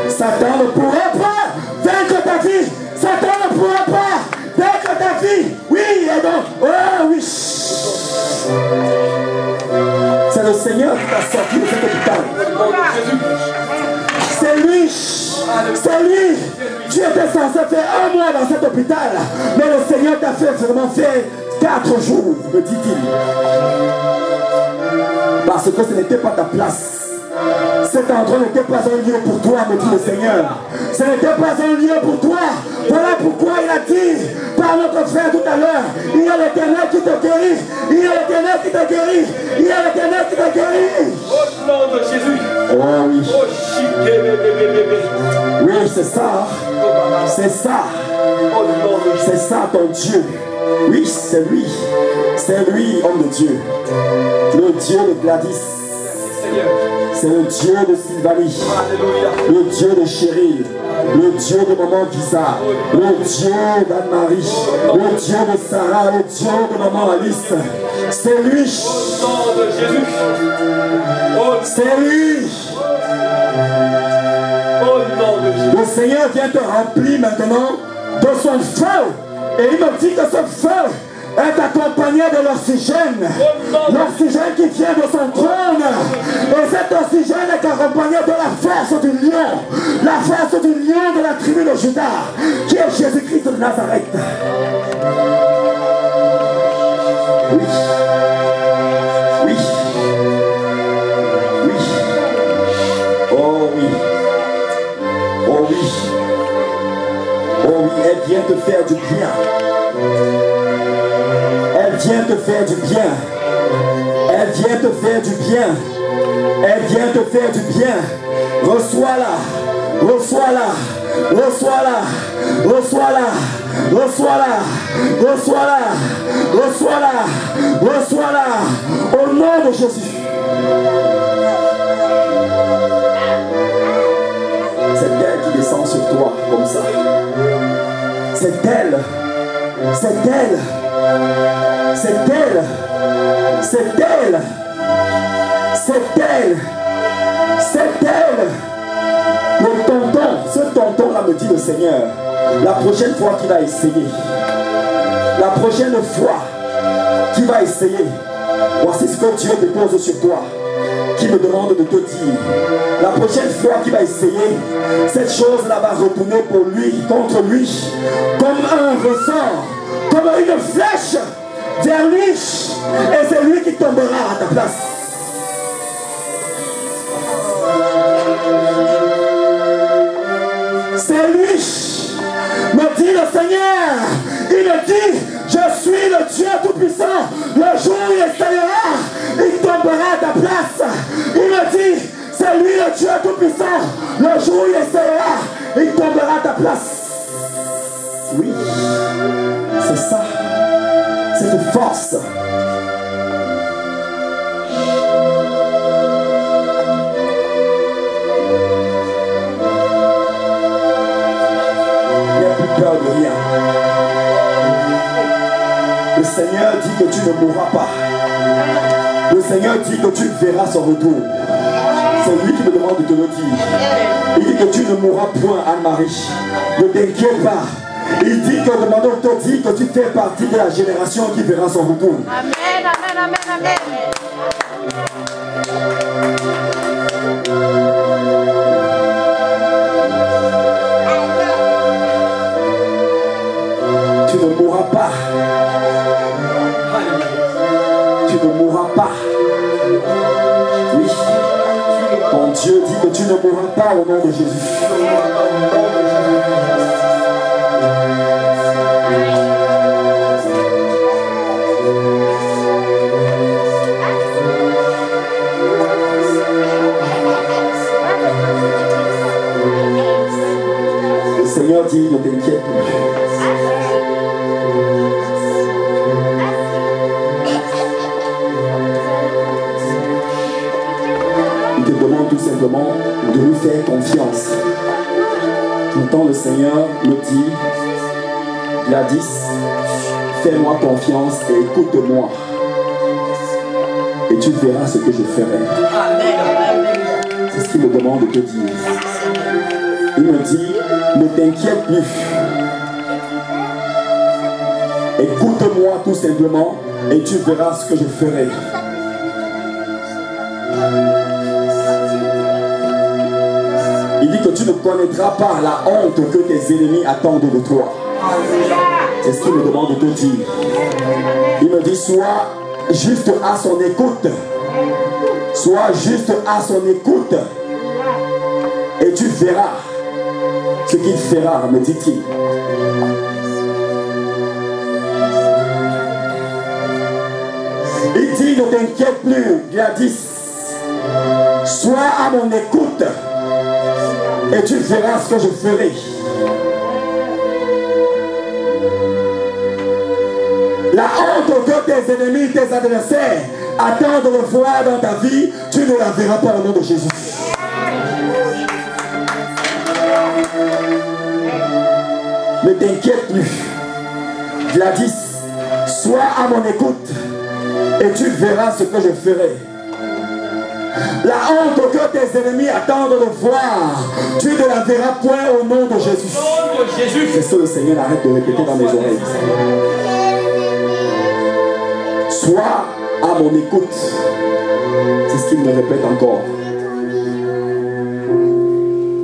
Satan ne pourra pas vaincre ta vie. Satan ne pourra pas vaincre ta vie. Oui, et donc, oh oui. C'est le Seigneur qui t'a sorti de cet hôpital. C'est lui. C'est lui. Tu étais censé faire 1 mois dans cet hôpital, mais le Seigneur t'a fait vraiment faire 4 jours, me dit-il. Parce que ce n'était pas ta place. Cet endroit n'était pas un lieu pour toi, me dit le Seigneur. Ce n'était pas un lieu pour toi. Voilà pourquoi il a dit par notre frère tout à l'heure, il y a l'Éternel qui te guérit. Il y a l'Éternel qui te guérit. Il y a l'Éternel qui te guérit.
Au nom de Jésus.
Oh oui. Oui, c'est ça. C'est ça. C'est ça ton Dieu. Oui, c'est lui. C'est lui, homme de Dieu. Le Dieu de Gladys. C'est le Dieu de Sylvanie. Le Dieu de Cheryl. Le Dieu de Maman Visa. Le Dieu d'Anne-Marie. Le Dieu de Sarah. Le Dieu de Maman Alice. C'est lui. C'est lui. Le Seigneur vient te remplir maintenant de son feu
Et il me dit que ce feu est accompagné de l'oxygène. L'oxygène qui vient de son trône. Et cet oxygène est accompagné de la force du lion. La force du lion de la tribu de Juda, qui est Jésus-Christ de Nazareth. Oui. Oui. Oui. Oh oui. Oh oui. Oh oui, elle vient te faire du bien. Elle vient te faire du bien. Elle vient te faire du bien. Elle vient te faire du bien. Reçois-la. Reçois-la. Reçois-la. Reçois-la. Reçois-la. Reçois-la. Reçois-la. Reçois-la. Au nom de Jésus. C'est elle qui descend sur toi comme ça. C'est elle. C'est elle. C'est elle. C'est elle. C'est elle. C'est elle. Le tonton, ce tonton-là me dit le Seigneur, la prochaine fois qu'il va essayer, la prochaine fois qu'il va essayer, voici ce que Dieu dépose sur toi, qui me demande de te dire. La prochaine fois qu'il va essayer, cette chose-là va retourner pour lui, contre lui, comme un ressort, comme une flèche vers lui, et c'est lui qui tombera à ta place. C'est lui, me dit le Seigneur. Il me dit, je suis le Dieu Tout-Puissant. Le jour où il essayera, il tombera à ta place. Il me dit, c'est lui le Dieu Tout-Puissant. Le jour où il essayera, il tombera à ta place. Oui, c'est ça. Cette force. Peur de rien. Le Seigneur dit que tu ne mourras pas. Le Seigneur dit que tu verras son retour. C'est lui qui me demande de te le dire. Il dit que tu ne mourras point, Anne-Marie. Ne t'inquiète pas. Il dit que demandons te dit que tu fais partie de la génération qui verra son retour.
Amen, amen, amen, amen.
Tu ne mourras pas. Tu ne mourras pas. Oui. Ton Dieu dit que tu ne mourras pas au nom de Jésus. Le Seigneur dit, ne t'inquiète plus. Il te demande tout simplement de lui faire confiance. J'entends le Seigneur me dire, Gladys, fais-moi confiance et écoute-moi. Et tu verras ce que je ferai. C'est ce qu'il me demande de te dire. Il me dit, ne t'inquiète plus. Écoute-moi tout simplement et tu verras ce que je ferai. Il dit que tu ne connaîtras pas la honte que tes ennemis attendent de toi. C'est ce qu'il me demande de te dire. Il me dit, sois juste à son écoute. Sois juste à son écoute. Et tu verras ce qu'il fera, me dit-il. Il dit, ne t'inquiète plus, Gladys. Sois à mon écoute. Et tu verras ce que je ferai. La honte que tes ennemis, tes adversaires attendent de voir dans ta vie, tu ne la verras pas au nom de Jésus. Ne t'inquiète plus. Gladys, sois à mon écoute et tu verras ce que je ferai. La honte que tes ennemis attendent de voir, tu ne la verras point au nom de Jésus. C'est ce que le Seigneur arrête de répéter dans mes oreilles. Sois à mon écoute. C'est ce qu'il me répète encore.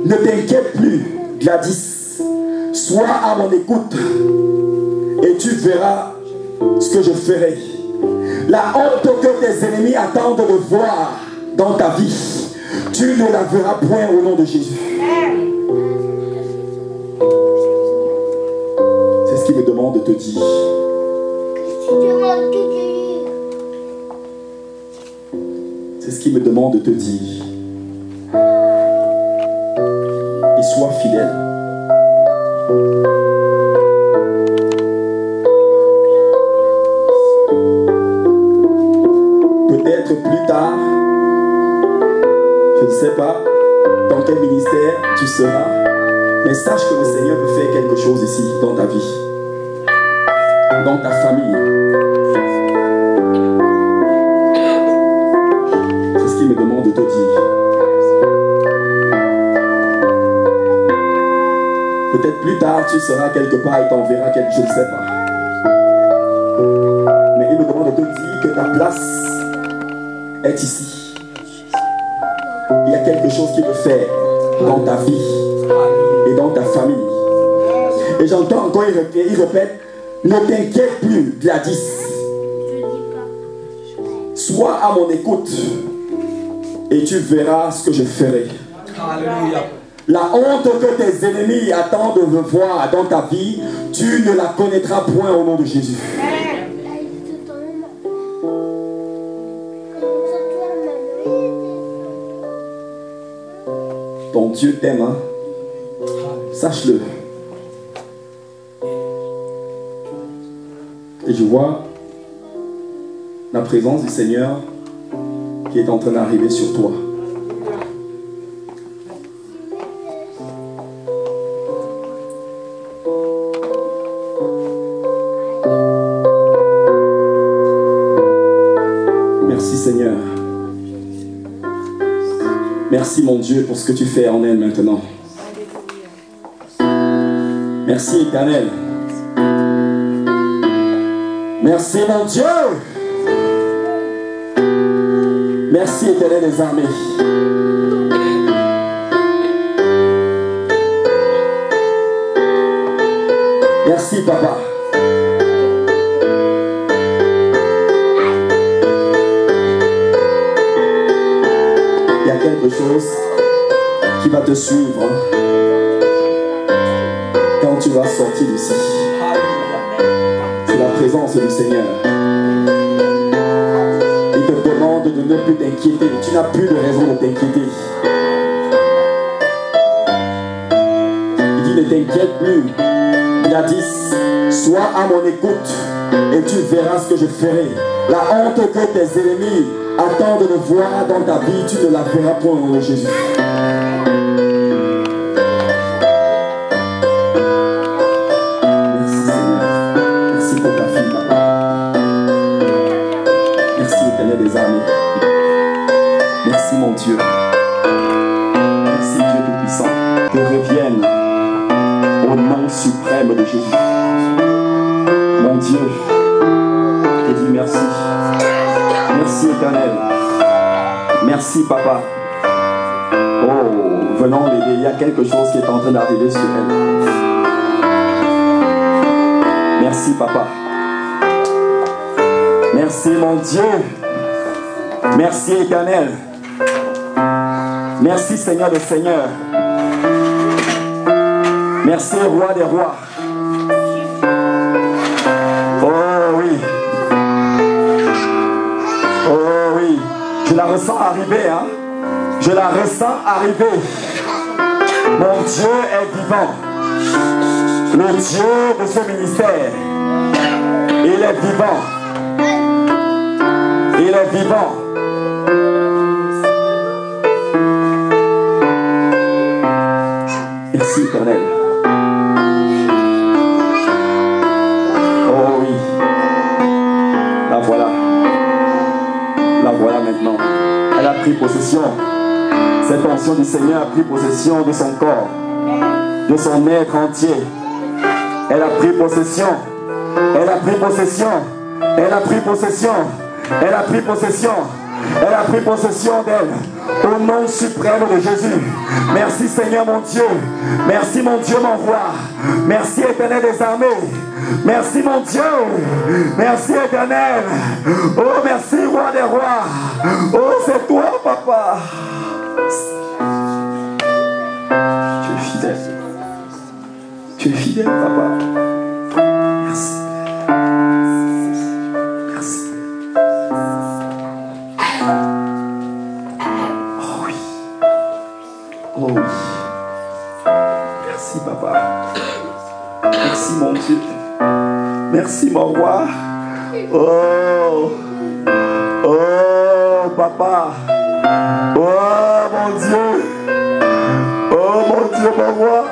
Ne t'inquiète plus, Gladys. Sois à mon écoute et tu verras ce que je ferai. La honte que tes ennemis attendent de voir dans ta vie, tu ne la verras point au nom de Jésus. C'est ce qu'il me demande de te dire. C'est ce qu'il me demande de te dire. Et sois fidèle. Peut-être plus tard, je ne sais pas dans quel ministère tu seras, mais sache que le Seigneur veut faire quelque chose ici dans ta vie, dans ta famille. C'est ce qu'il me demande de te dire. Peut-être plus tard tu seras quelque part et t'enverras quelque chose, je ne sais pas. Mais il me demande de te dire que ta place est ici. Il y a quelque chose qu'il veut faire dans ta vie et dans ta famille. Et j'entends encore, il répète, ne t'inquiète plus, Gladys. Sois à mon écoute et tu verras ce que je ferai. Alléluia. La honte que tes ennemis attendent de voir dans ta vie, tu ne la connaîtras point au nom de Jésus. Ton Dieu t'aime, hein? Sache-le. Et je vois la présence du Seigneur qui est en train d'arriver sur toi. Merci Seigneur. Merci mon Dieu pour ce que tu fais en elle maintenant. Merci Éternel. Merci mon Dieu. Merci Éternel des armées. Merci Papa. Il y a quelque chose qui va te suivre quand tu vas sortir d'ici. C'est la présence du Seigneur. Il te demande de ne plus t'inquiéter. Tu n'as plus de raison de t'inquiéter. Il dit ne t'inquiète plus. Gladys, sois à mon écoute et tu verras ce que je ferai. La honte que tes ennemis attendent de voir dans ta vie, tu ne la verras point au nom de Jésus. Merci Seigneur. Merci pour ta fille, Papa. Merci Éternel des armées. Merci mon Dieu. Merci Dieu Tout-Puissant. Que revienne au nom suprême de Jésus. Mon Dieu, je dis merci. Merci Éternel. Merci Papa. Oh, venons l'aider. Il y a quelque chose qui est en train d'arriver sur elle. Merci Papa. Merci mon Dieu. Merci Éternel. Merci Seigneur des Seigneurs. Merci Roi des Rois. Oh oui. Oh oui. Je la ressens arriver, hein. Je la ressens arriver. Mon Dieu est vivant. Le Dieu de ce ministère. Il est vivant. Il est vivant. Merci Éternel. Oh oui. La voilà. La voilà maintenant. Elle a pris
pris possession. Cette onction du Seigneur a pris possession de son corps, de son être entier. Elle a pris possession. Elle a pris possession. Elle a pris possession. Elle a pris possession. Elle a pris possession d'elle. Au nom suprême de Jésus. Merci Seigneur mon Dieu. Merci mon Dieu mon roi. Merci Éternel des armées. Merci mon Dieu. Merci Éternel. Oh merci roi des rois. Oh c'est toi papa. Tu es fidèle. Tu es fidèle papa. Merci. Merci. Oh oui. Oh oui. Merci papa. Merci mon Dieu. Merci mon roi. Oh. Oh papa. Oh mon Dieu. Oh mon Dieu mon roi.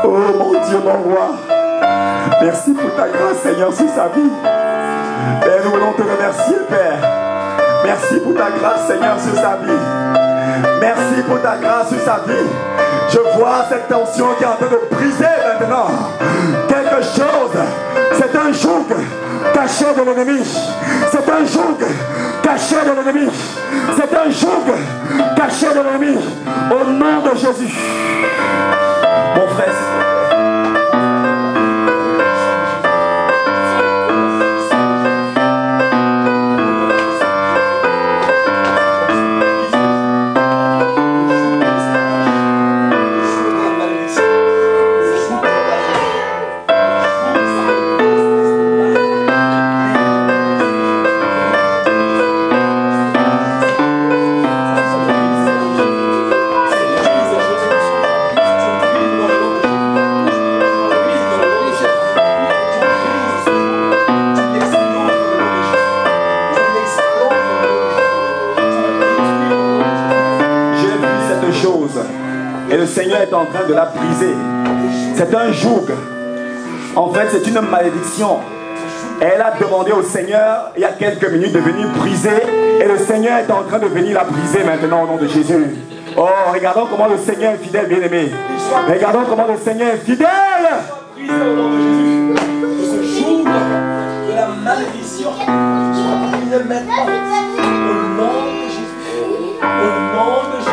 Oh mon Dieu mon roi. Merci pour ta grâce Seigneur sur sa vie. Père, nous voulons te remercier Père. Merci pour ta grâce Seigneur sur sa vie. Merci pour ta grâce sur sa vie. Je vois cette tension qui est en train de briser maintenant. Quelque chose. C'est un joug caché de l'ennemi. C'est un joug caché de l'ennemi. C'est un joug caché de l'ennemi. Au nom de Jésus. Mon frère, et le Seigneur est en train de la briser. C'est un joug. En fait, c'est une malédiction. Elle a demandé au Seigneur, il y a quelques minutes, de venir briser. Et le Seigneur est en train de venir la briser maintenant au nom de Jésus. Oh, regardons comment le Seigneur est fidèle, bien-aimé. Regardons comment le Seigneur est fidèle.
Brisé au nom de Jésus. De ce joug de la malédiction soit brisé maintenant. Au nom de Jésus. Au nom de Jésus.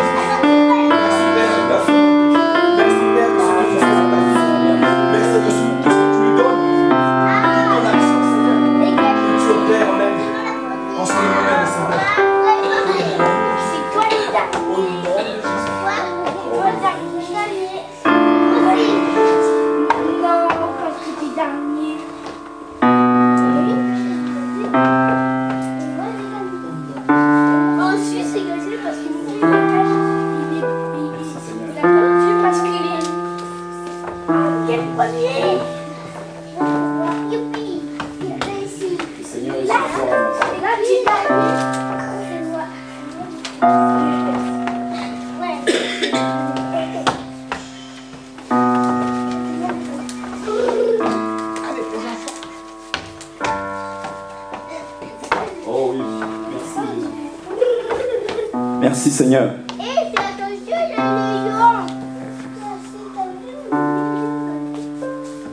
Merci Seigneur.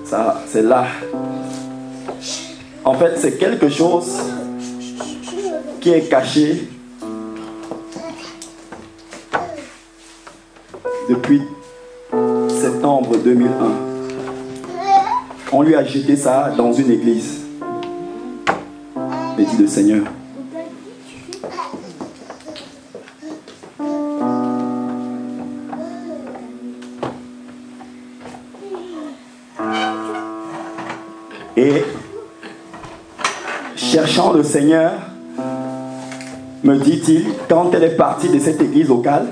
Ça, c'est là. En fait, c'est quelque chose qui est caché depuis septembre 2001. On lui a jeté ça dans une église. Et dit le Seigneur. Et cherchant le Seigneur, me dit-il, quand elle est partie de cette église locale,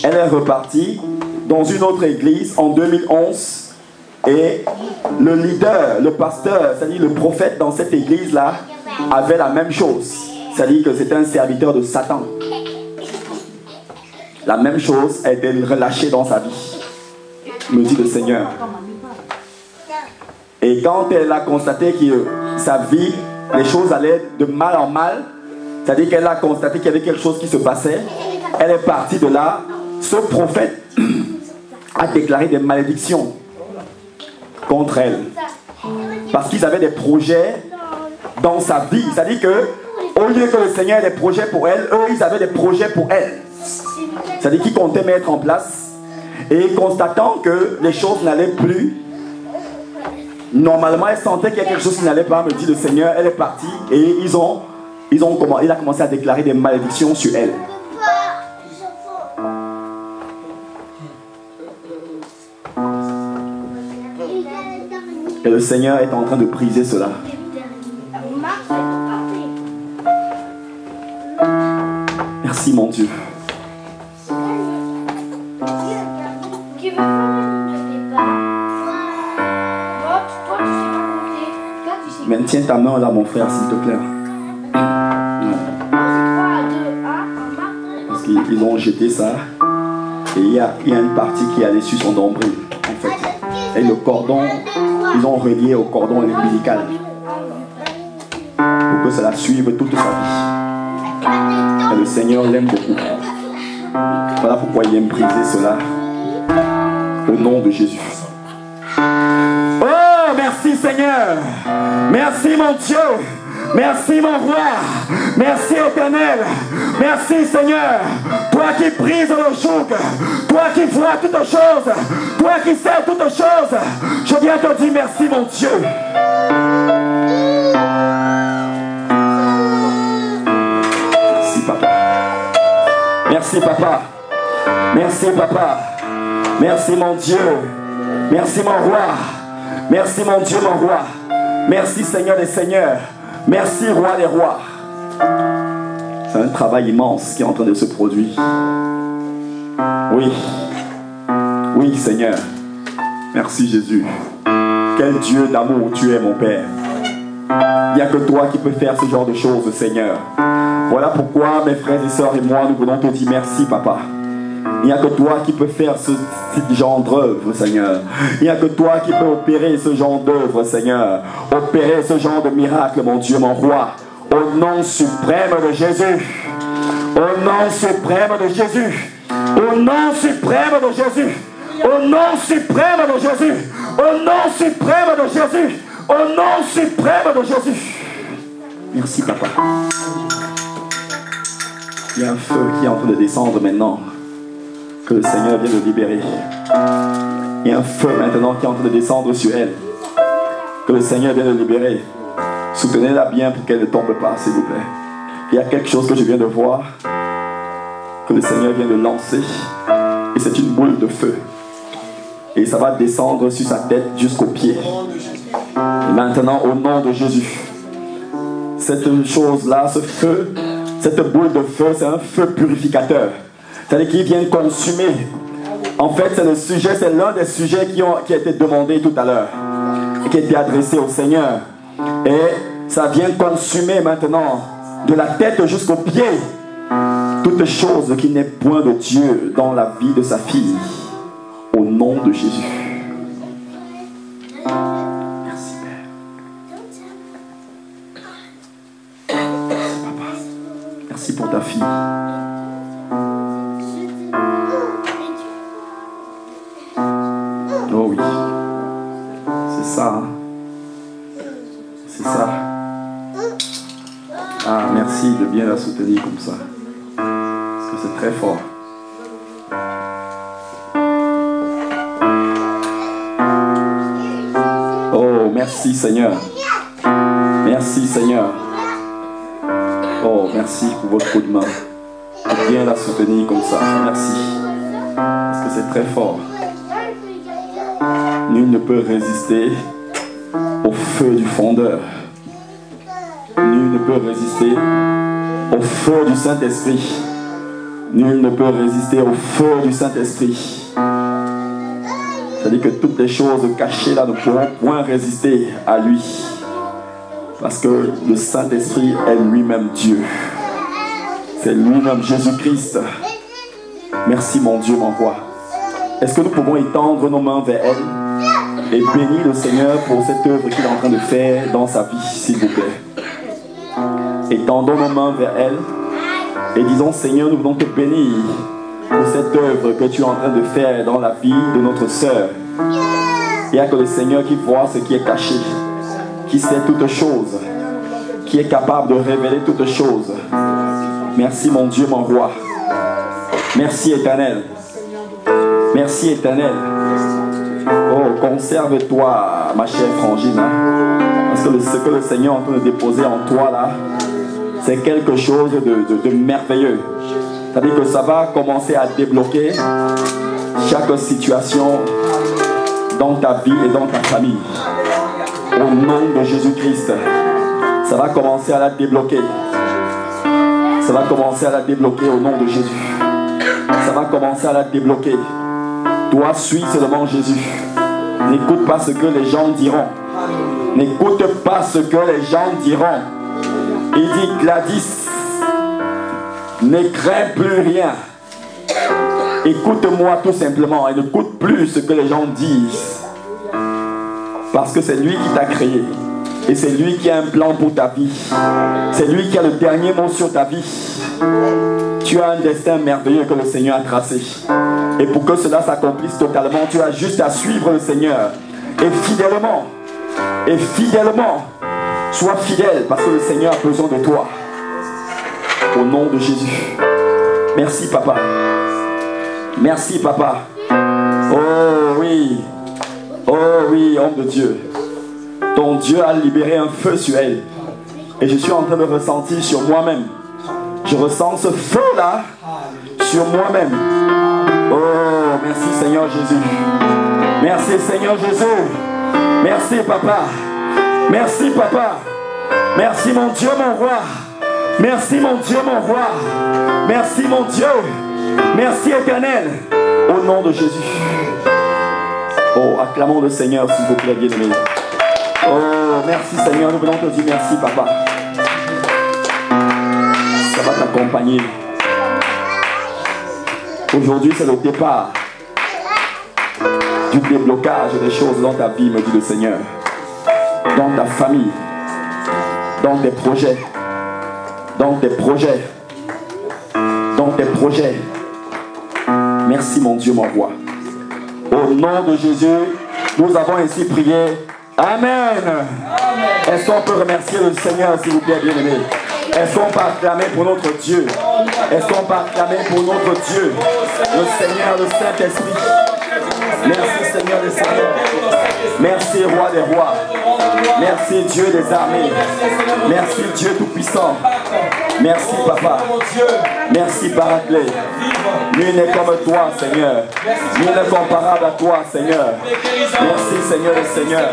elle est repartie dans une autre église en 2011. Et le leader, le pasteur, c'est-à-dire le prophète dans cette église-là, avait la même chose. C'est-à-dire que c'était un serviteur de Satan. La même chose a été relâchée dans sa vie, me dit le Seigneur. Et quand elle a constaté que sa vie, les choses allaient de mal en mal, C'est-à-dire qu'elle a constaté qu'il y avait quelque chose qui se passait. Elle est partie de là. Ce prophète a déclaré des malédictions contre elle. Parce qu'ils avaient des projets dans sa vie. C'est-à-dire que au lieu que le Seigneur ait des projets pour elle, eux, ils avaient des projets pour elle. C'est-à-dire qu'ils comptaient mettre en place. Et constatant que les choses n'allaient plus, normalement, elle sentait qu'il y a quelque chose qui n'allait pas, me dit le Seigneur, elle est partie. Et il a commencé à déclarer des malédictions sur elle. Et le Seigneur est en train de briser cela. Merci mon Dieu. Maintiens ta main là mon frère s'il te plaît. Parce qu'ils ont jeté ça. Et il y a une partie qui est allée sur son nombril en fait. Et le cordon, ils ont relié au cordon ombilical. Pour que cela suive toute sa vie. Et le Seigneur l'aime beaucoup. Voilà pourquoi il aime briser cela. Au nom de Jésus. Oh, merci Seigneur. Merci mon Dieu. Merci mon roi. Merci éternel. Merci Seigneur. Toi qui brises le joug. Toi qui vois toutes choses. Toi qui sais toutes choses. Je viens te dire merci mon Dieu. Merci papa. Merci papa. Merci papa. Merci mon Dieu. Merci mon roi. Merci mon Dieu mon roi. Merci Seigneur des seigneurs. Merci roi des rois. C'est un travail immense qui est en train de se produire. Oui. Oui Seigneur. Merci Jésus. Quel Dieu d'amour tu es mon Père. Il n'y a que toi qui peux faire ce genre de choses Seigneur. Voilà pourquoi mes frères et sœurs et moi nous voulons te dire merci papa. Il n'y a que toi qui peux faire ce genre d'œuvre, Seigneur. Il n'y a que toi qui peux opérer ce genre d'œuvre, Seigneur. Opérer ce genre de miracle, mon Dieu, mon roi. Au nom suprême de Jésus. Au nom suprême de Jésus. Au nom suprême de Jésus. Au nom suprême de Jésus. Au nom suprême de Jésus. Au nom suprême de Jésus. Merci, papa. Il y a un feu qui est en train de descendre maintenant. Que le Seigneur vient de libérer. Il y a un feu maintenant qui est en train de descendre sur elle. Que le Seigneur vient de libérer. Soutenez-la bien pour qu'elle ne tombe pas, s'il vous plaît. Il y a quelque chose que je viens de voir. Que le Seigneur vient de lancer. Et c'est une boule de feu. Et ça va descendre sur sa tête jusqu'aux pieds. Et maintenant, au nom de Jésus, cette chose-là, ce feu, cette boule de feu, c'est un feu purificateur. C'est-à-dire qu'il vient consumer. En fait, c'est le sujet, c'est l'un des sujets qui a été demandé tout à l'heure. Et qui a été adressé au Seigneur. Et ça vient consumer maintenant, de la tête jusqu'aux pieds, toute chose qui n'est point de Dieu dans la vie de sa fille. Au nom de Jésus. Merci Père. Merci Papa. Merci pour ta fille. Oh oui, c'est ça. Hein? C'est ça. Ah, merci de bien la soutenir comme ça. Parce que c'est très fort. Oh, merci Seigneur. Merci Seigneur. Oh, merci pour votre coup de main. De bien la soutenir comme ça. Merci. Parce que c'est très fort. Nul ne peut résister au feu du fondeur. Nul ne peut résister au feu du Saint-Esprit. Nul ne peut résister au feu du Saint-Esprit. C'est-à-dire que toutes les choses cachées là ne pourront point résister à lui. Parce que le Saint-Esprit est lui-même Dieu. C'est lui-même Jésus-Christ. Merci mon Dieu, mon roi. Est-ce que nous pouvons étendre nos mains vers elle et bénir le Seigneur pour cette œuvre qu'il est en train de faire dans sa vie, s'il vous plaît. Étendons nos mains vers elle et disons, Seigneur, nous voulons te bénir pour cette œuvre que tu es en train de faire dans la vie de notre sœur. Il n'y a que le Seigneur qui voit ce qui est caché, qui sait toutes choses, qui est capable de révéler toutes choses. Merci mon Dieu, mon roi. Merci éternel. Merci éternel. Oh, conserve-toi, ma chère frangine. Parce que ce que le Seigneur est en train de déposer en toi là, c'est quelque chose de merveilleux. C'est-à-dire que ça va commencer à débloquer chaque situation dans ta vie et dans ta famille. Au nom de Jésus-Christ, ça va commencer à la débloquer. Ça va commencer à la débloquer au nom de Jésus. Ça va commencer à la débloquer. Toi, suis seulement Jésus. N'écoute pas ce que les gens diront. N'écoute pas ce que les gens diront. Il dit, Gladys, ne crains plus rien. Écoute-moi tout simplement et n'écoute plus ce que les gens disent. Parce que c'est lui qui t'a créé. Et c'est lui qui a un plan pour ta vie. C'est lui qui a le dernier mot sur ta vie. Tu as un destin merveilleux que le Seigneur a tracé. Et pour que cela s'accomplisse totalement, tu as juste à suivre le Seigneur. Et fidèlement, sois fidèle parce que le Seigneur a besoin de toi. Au nom de Jésus. Merci papa. Merci papa. Oh oui. Oh oui, homme de Dieu. Ton Dieu a libéré un feu sur elle. Et je suis en train de ressentir sur moi-même. Je ressens ce feu-là sur moi-même. Oh, merci Seigneur Jésus. Merci Seigneur Jésus. Merci papa. Merci papa. Merci mon Dieu, mon roi. Merci mon Dieu, mon roi. Merci mon Dieu. Merci éternel. Au nom de Jésus. Oh, acclamons le Seigneur s'il vous plaît, bien-aimé. Oh, merci Seigneur, nous voulons te dire merci papa. Ça va t'accompagner. Aujourd'hui c'est le départ du déblocage des choses dans ta vie, me dit le Seigneur. Dans ta famille, dans tes projets, dans tes projets, dans tes projets. Merci mon Dieu, mon roi. Au nom de Jésus, nous avons ainsi prié. Amen. Est-ce qu'on peut remercier le Seigneur, s'il vous plaît, bien-aimé? Est-ce qu'on peut acclamer pour notre Dieu? Est-ce qu'on peut acclamer pour notre Dieu? Le Seigneur, le Saint-Esprit. Merci Seigneur des Seigneurs. Merci Roi des Rois. Merci Dieu des armées. Merci Dieu Tout-Puissant. Merci Papa. Merci Paraclet. Nul n'est comme toi Seigneur. Nul n'est comparable à toi Seigneur. Merci Seigneur des Seigneurs.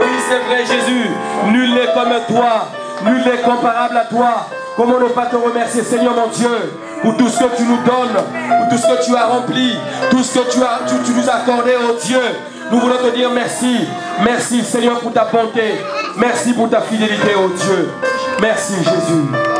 Oui, c'est vrai Jésus. Nul n'est comme toi. Nul n'est comparable à toi. Comment ne pas te remercier Seigneur mon Dieu pour tout ce que tu nous donnes, pour tout ce que tu as rempli, tout ce que tu nous as accordé, oh Dieu. Nous voulons te dire merci. Merci Seigneur pour ta bonté. Merci pour ta fidélité, oh Dieu. Merci Jésus.